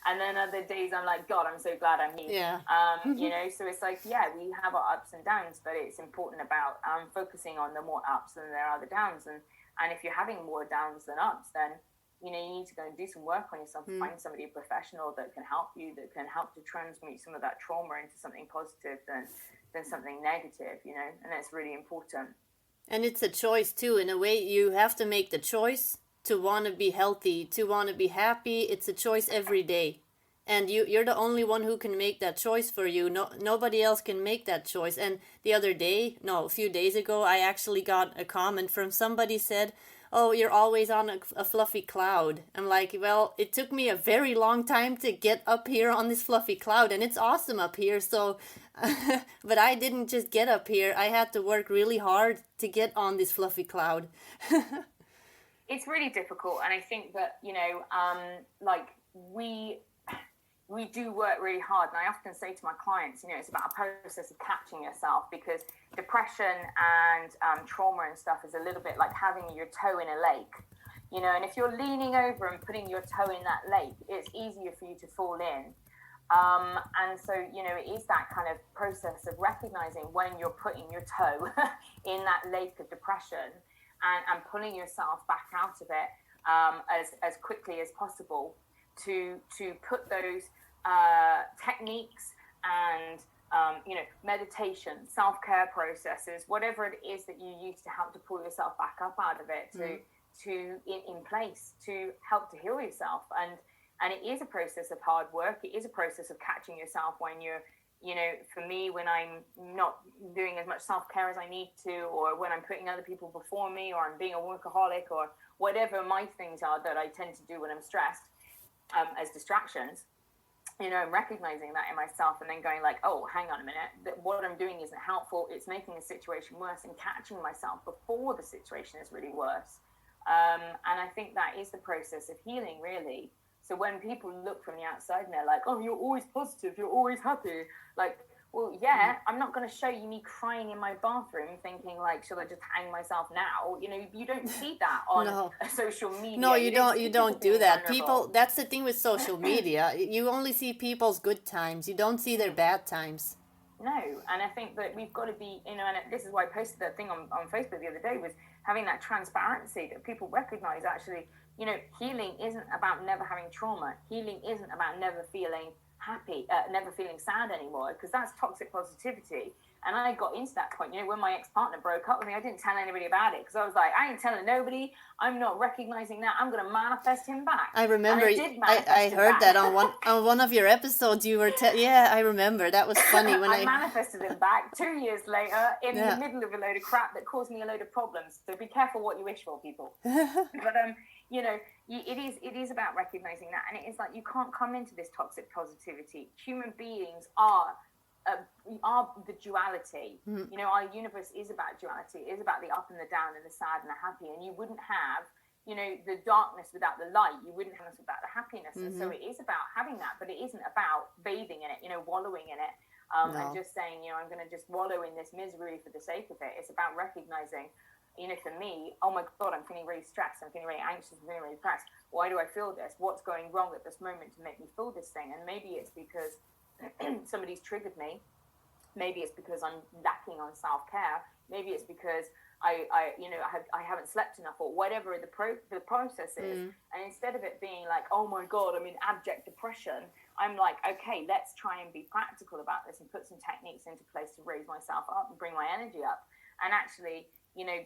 And then other days I'm like, God, I'm so glad I'm me. Yeah. You know, so it's like, yeah, we have our ups and downs, but it's important about focusing on the more ups than there are the downs. And if you're having more downs than ups, then, you know, you need to go and do some work on yourself, find somebody professional that can help you, that can help to transmute some of that trauma into something positive than something negative, you know, and that's really important. And it's a choice too. In a way, you have to make the choice to want to be healthy, to want to be happy. It's a choice every day. And you're the only one who can make that choice for you. Nobody else can make that choice. And a few days ago, I actually got a comment from somebody said, oh, you're always on a fluffy cloud. I'm like, well, it took me a very long time to get up here on this fluffy cloud, and it's awesome up here. So, but I didn't just get up here. I had to work really hard to get on this fluffy cloud. It's really difficult. And I think that, you know, like we do work really hard. And I often say to my clients, you know, it's about a process of catching yourself, because depression and trauma and stuff is a little bit like having your toe in a lake, you know, and if you're leaning over and putting your toe in that lake, it's easier for you to fall in. And so, you know, it is that kind of process of recognizing when you're putting your toe in that lake of depression and pulling yourself back out of it as quickly as possible, to put those techniques and you know, meditation, self-care processes, whatever it is that you use to help to pull yourself back up out of it, in place to help to heal yourself. And it is a process of hard work. It is a process of catching yourself when you're, you know, for me, when I'm not doing as much self-care as I need to, or when I'm putting other people before me, or I'm being a workaholic, or whatever my things are that I tend to do when I'm stressed, as distractions, you know, I'm recognizing that in myself, and then going like, oh, hang on a minute, that what I'm doing isn't helpful. It's making the situation worse, and catching myself before the situation is really worse. And I think that is the process of healing, really. So when people look from the outside and they're like, oh, you're always positive, you're always happy, like, well, yeah, I'm not going to show you me crying in my bathroom thinking like, should I just hang myself now? You know, you don't see that on social media. No, you don't do that. People, that's the thing with social media. You only see people's good times. You don't see their bad times. No, and I think that we've got to be, you know, and this is why I posted that thing on Facebook the other day, was having that transparency, that people recognize actually, you know, healing isn't about never having trauma. Healing isn't about never feeling happy, never feeling sad anymore, because that's toxic positivity. And I got into that point, when my ex-partner broke up with me, I didn't tell anybody about it, because I was like, I ain't telling nobody. I'm not recognizing that. I'm going to manifest him back. I remember. I heard that on one of your episodes. You were yeah, I remember. That was funny when I manifested him back 2 years later in the middle of a load of crap that caused me a load of problems. So be careful what you wish for, people. But it is about recognizing that, and it is like you can't come into this toxic positivity. Human beings are the duality. Our universe is about duality. It is about the up and the down and the sad and the happy. And you wouldn't have, the darkness without the light. You wouldn't have it without the happiness. And so it is about having that, but it isn't about bathing in it, wallowing in it, and just saying, I'm going to just wallow in this misery for the sake of it. It's about recognizing, for me, oh my God, I'm feeling really stressed. I'm feeling really anxious. I'm feeling really depressed. Why do I feel this? What's going wrong at this moment to make me feel this thing? And maybe it's because somebody's triggered me. Maybe it's because I'm lacking on self-care. Maybe it's because I haven't slept enough, or whatever the process is. And instead of it being like, oh my God, I'm in abject depression, I'm like, okay, let's try and be practical about this and put some techniques into place to raise myself up and bring my energy up. And actually,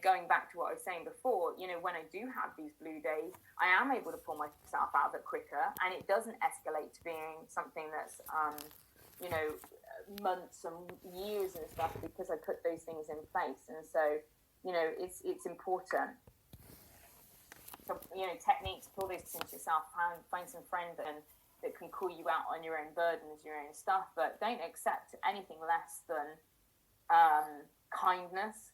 going back to what I was saying before, when I do have these blue days, I am able to pull myself out of it quicker, and it doesn't escalate to being something that's, months and years and stuff, because I put those things in place. And so, it's important. So, techniques, pull those into yourself, find some friends that can call you out on your own burdens, your own stuff, but don't accept anything less than kindness,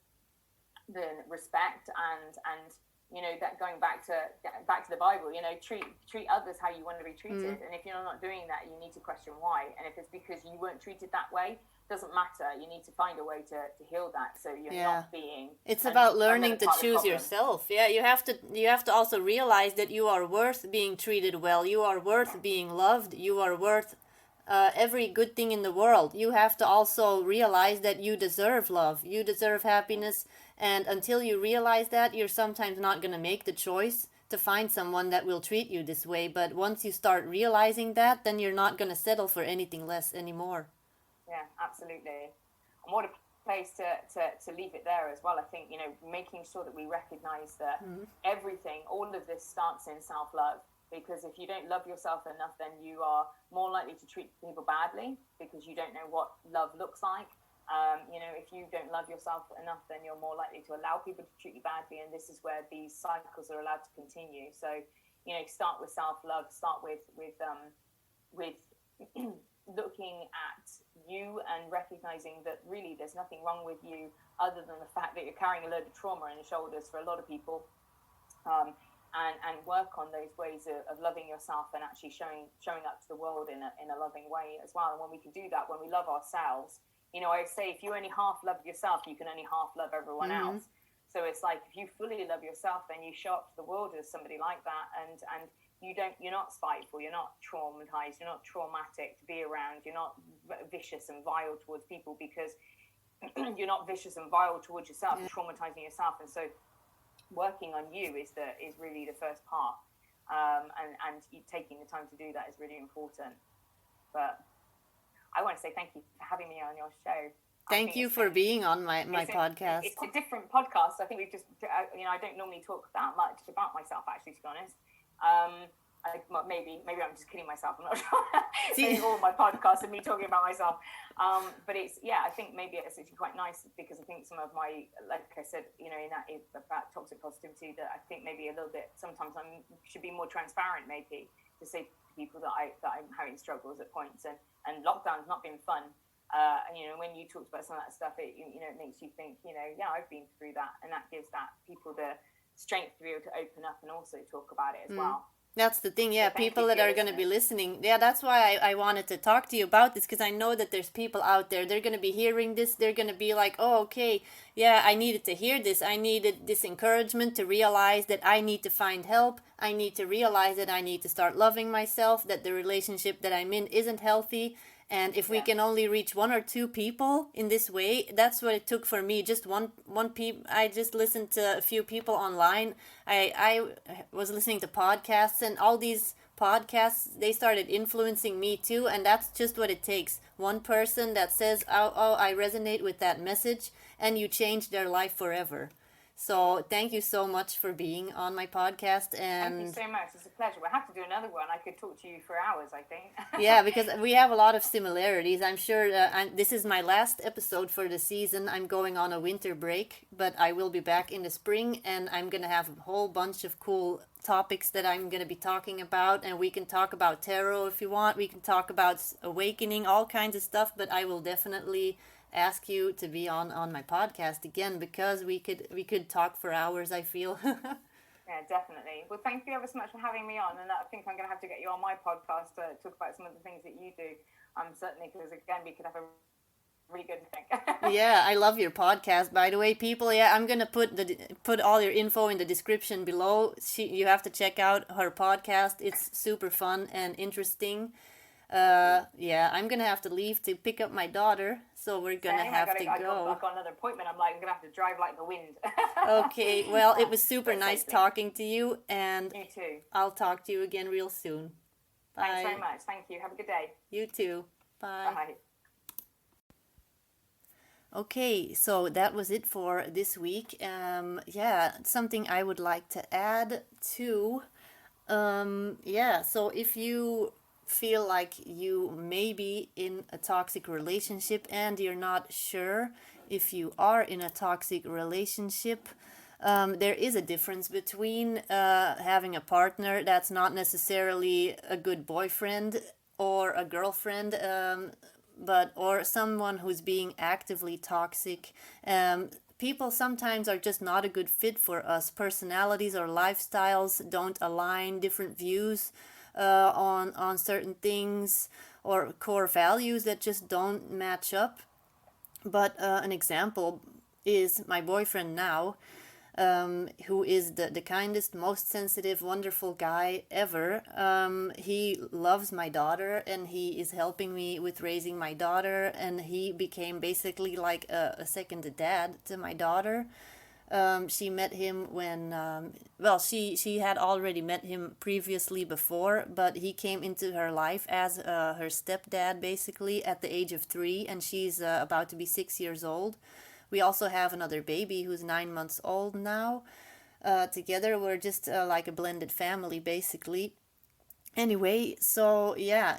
than respect, and that going back to the Bible, treat others how you want to be treated. And if you're not doing that, you need to question why. And if it's because you weren't treated that way, doesn't matter. You need to find a way to heal that, so you're not being. It's about learning to choose yourself. Yeah, you have to also realize that you are worth being treated well. You are worth being loved. You are worth every good thing in the world. You have to also realize that you deserve love. You deserve happiness. And until you realize that, you're sometimes not going to make the choice to find someone that will treat you this way. But once you start realizing that, then you're not going to settle for anything less anymore. Yeah, absolutely. And what a place to leave it there as well. I think, making sure that we recognize that everything, all of this starts in self-love. Because if you don't love yourself enough, then you are more likely to treat people badly, because you don't know what love looks like. If you don't love yourself enough, then you're more likely to allow people to treat you badly, and this is where these cycles are allowed to continue. So, start with self-love, start with looking at you and recognizing that really there's nothing wrong with you other than the fact that you're carrying a load of trauma on your shoulders for a lot of people. And work on those ways of loving yourself and actually showing up to the world in a loving way as well. And when we can do that, when we love ourselves, I say, if you only half love yourself, you can only half love everyone else. So it's like, if you fully love yourself, then you show up to the world as somebody like that, and you're not spiteful, you're not traumatized, you're not traumatic to be around, you're not vicious and vile towards people, because you're not vicious and vile towards yourself, traumatizing yourself. And so working on you is really the first part, and taking the time to do that is really important. But I want to say thank you for having me on your show. Thank you for being on my podcast. It's a different podcast. I think we've just, I don't normally talk that much about myself, actually, to be honest. Maybe I'm just kidding myself. I'm not sure. Maybe all my podcasts are me talking about myself. But I think maybe it's actually quite nice, because I think some of my, like I said, about toxic positivity, that I think maybe a little bit, sometimes I should be more transparent, maybe, to say to people that I'm having struggles at points, and lockdown's not been fun. When you talked about some of that stuff, it makes you think, I've been through that, and that gives that people the strength to be able to open up and also talk about it as well. That's the thing, so people that are going to be listening. Yeah, that's why I wanted to talk to you about this, because I know that there's people out there, they're going to be hearing this, they're going to be like, oh, okay, yeah, I needed to hear this. I needed this encouragement to realize that I need to find help. I need to realize that I need to start loving myself, that the relationship that I'm in isn't healthy. And if we can only reach one or two people in this way, that's what it took for me. Just one I just listened to a few people online. I was listening to podcasts, and all these podcasts, they started influencing me too, and that's just what it takes. One person that says, oh, I resonate with that message, and you change their life forever. So thank you so much for being on my podcast. And thank you so much. It's a pleasure. We'll have to do another one. I could talk to you for hours, I think. Yeah, because we have a lot of similarities. I'm sure this is my last episode for the season. I'm going on a winter break, but I will be back in the spring, and I'm going to have a whole bunch of cool topics that I'm going to be talking about. And we can talk about tarot if you want. We can talk about awakening, all kinds of stuff, but I will definitely ask you to be on my podcast again, because we could talk for hours, I feel. Yeah, definitely. Well, thank you ever so much for having me on, and I think I'm going to have to get you on my podcast to talk about some of the things that you do. Certainly, because again, we could have a really good thing. Yeah, I love your podcast, by the way, people. Yeah, I'm gonna put all your info in the description below. You have to check out her podcast. It's super fun and interesting. Yeah, I'm gonna have to leave to pick up my daughter, so we're gonna have to go. I've got another appointment. I'm gonna have to drive like the wind. Okay, well, it was super nice talking to you, and you too. I'll talk to you again real soon. Bye. Thanks so much. Thank you. Have a good day. You too. Bye. Bye. Okay, so that was it for this week. Yeah, something I would like to add to. Yeah, so if you feel like you may be in a toxic relationship and you're not sure if you are in a toxic relationship, there is a difference between having a partner that's not necessarily a good boyfriend or a girlfriend, or someone who's being actively toxic. People sometimes are just not a good fit for us. Personalities or lifestyles don't align, different views on certain things, or core values that just don't match up. But an example is my boyfriend now, who is the kindest, most sensitive, wonderful guy ever. He loves my daughter, and he is helping me with raising my daughter, and he became basically like a second dad to my daughter. She met him when, she had already met him previously before, but he came into her life as her stepdad, basically, at the age of 3, and she's about to be 6 years old. We also have another baby who's 9 months old now. Together, we're just like a blended family, basically. Anyway, so yeah,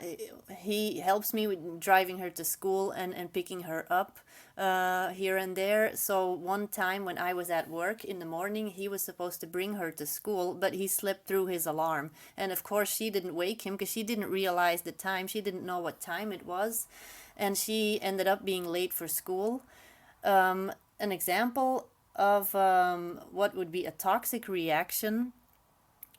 he helps me with driving her to school and picking her up here and there. So one time when I was at work in the morning, he was supposed to bring her to school, but he slept through his alarm. And of course, she didn't wake him because she didn't realize the time. She didn't know what time it was. And she ended up being late for school. An example of what would be a toxic reaction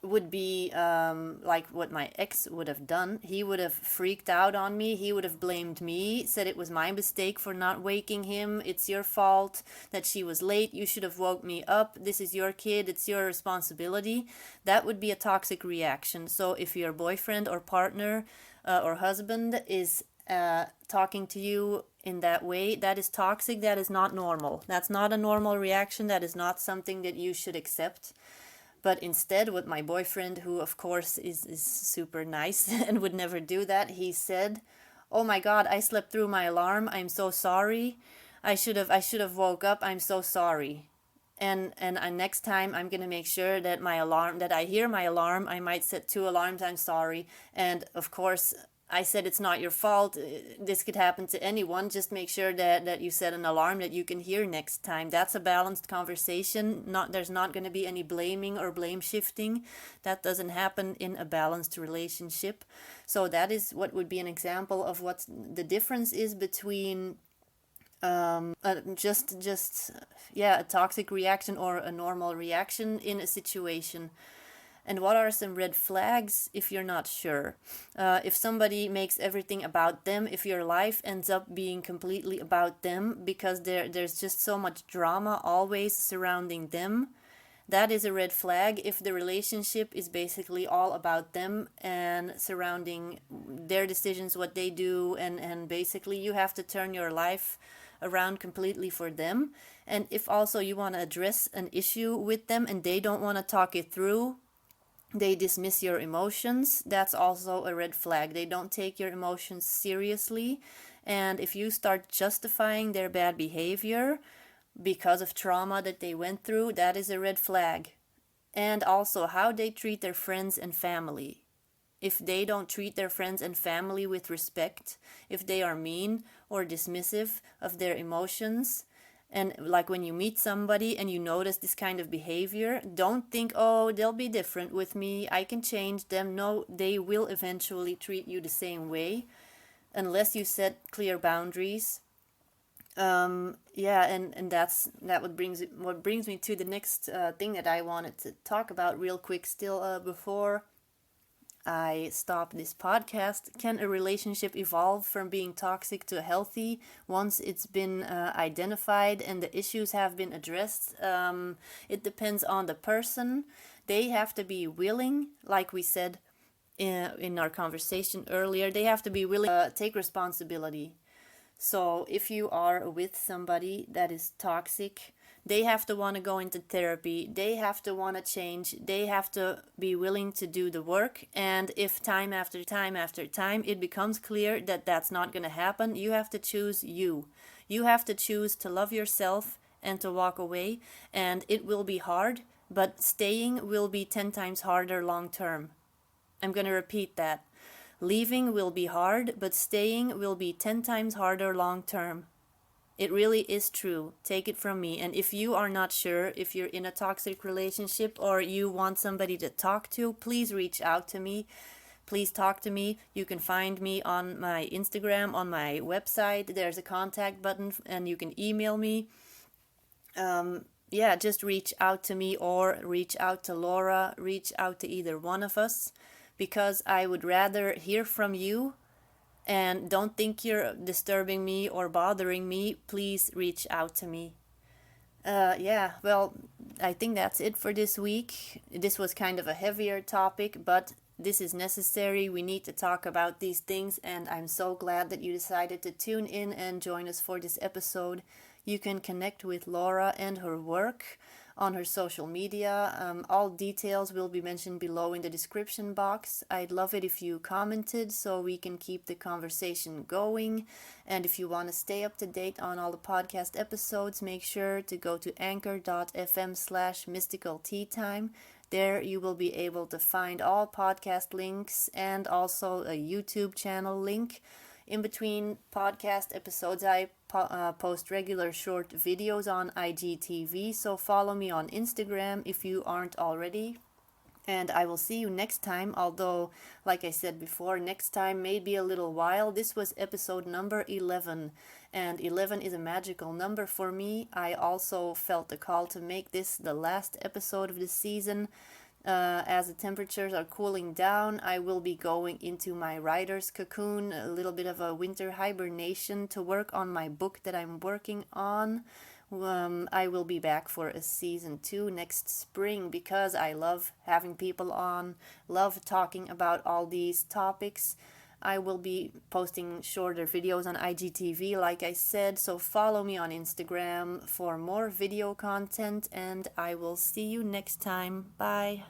would be like what my ex would have done. He would have freaked out on me. He would have blamed me, said it was my mistake for not waking him. It's your fault that she was late. You should have woke me up. This is your kid. It's your responsibility. That would be a toxic reaction. So if your boyfriend or partner or husband is talking to you in that way, that is toxic. That is not normal. That's not a normal reaction. That is not something that you should accept. But instead, what my boyfriend, who of course is super nice and would never do that, he said, "Oh my God, I slept through my alarm. I'm so sorry. I should have woke up. I'm so sorry. And next time I'm gonna make sure that that I hear my alarm. I might set 2 alarms. I'm sorry. And of course, I said it's not your fault. This could happen to anyone. Just make sure that you set an alarm that you can hear next time." That's a balanced conversation. There's not going to be any blaming or blame shifting. That doesn't happen in a balanced relationship. So that is what would be an example of what the difference is between a toxic reaction or a normal reaction in a situation. And what are some red flags if you're not sure? If somebody makes everything about them, if your life ends up being completely about them because there's just so much drama always surrounding them, that is a red flag. If the relationship is basically all about them and surrounding their decisions, what they do, and basically you have to turn your life around completely for them. And if also you want to address an issue with them and they don't want to talk it through, They dismiss your emotions. That's also a red flag. They don't take your emotions seriously. And if you start justifying their bad behavior because of trauma that they went through, that is a red flag. And also how they treat their friends and family. If they don't treat their friends and family with respect, if they are mean or dismissive of their emotions, and like when you meet somebody and you notice this kind of behavior, don't think, oh, they'll be different with me, I can change them. No, they will eventually treat you the same way unless you set clear boundaries. Yeah, and that what brings me to the next thing that I wanted to talk about real quick still before I stop this podcast. Can a relationship evolve from being toxic to healthy once it's been identified and the issues have been addressed? It depends on the person. They have to be willing, like we said in our conversation earlier, they have to be willing to take responsibility. So if you are with somebody that is toxic, they have to want to go into therapy, they have to want to change, they have to be willing to do the work. And if time after time it becomes clear that that's not going to happen, you have to choose you. You have to choose to love yourself and to walk away. And it will be hard, but staying will be 10 times harder long term. I'm going to repeat that. Leaving will be hard, but staying will be 10 times harder long term. It really is true. Take it from me. And if you are not sure if you're in a toxic relationship or you want somebody to talk to, please reach out to me. Please talk to me. You can find me on my Instagram, on my website. There's a contact button and you can email me. Just reach out to me or reach out to Laura. Reach out to either one of us because I would rather hear from you. And don't think you're disturbing me or bothering me. Please reach out to me. I think that's it for this week. This was kind of a heavier topic, but this is necessary. We need to talk about these things, and I'm so glad that you decided to tune in and join us for this episode. You can connect with Laura and her work on her social media. All details will be mentioned below in the description box. I'd love it if you commented so we can keep the conversation going. And if you want to stay up to date on all the podcast episodes, make sure to go to anchor.fm/mysticalteatime. There you will be able to find all podcast links and also a YouTube channel link. In between podcast episodes, I post regular short videos on IGTV, so follow me on Instagram if you aren't already. And I will see you next time, although, like I said before, next time may be a little while. This was episode number 11, and 11 is a magical number for me. I also felt the call to make this the last episode of the season. As the temperatures are cooling down, I will be going into my writer's cocoon, a little bit of a winter hibernation to work on my book that I'm working on. I will be back for a season 2 next spring because I love having people on, love talking about all these topics. I will be posting shorter videos on IGTV, like I said, so follow me on Instagram for more video content, and I will see you next time. Bye.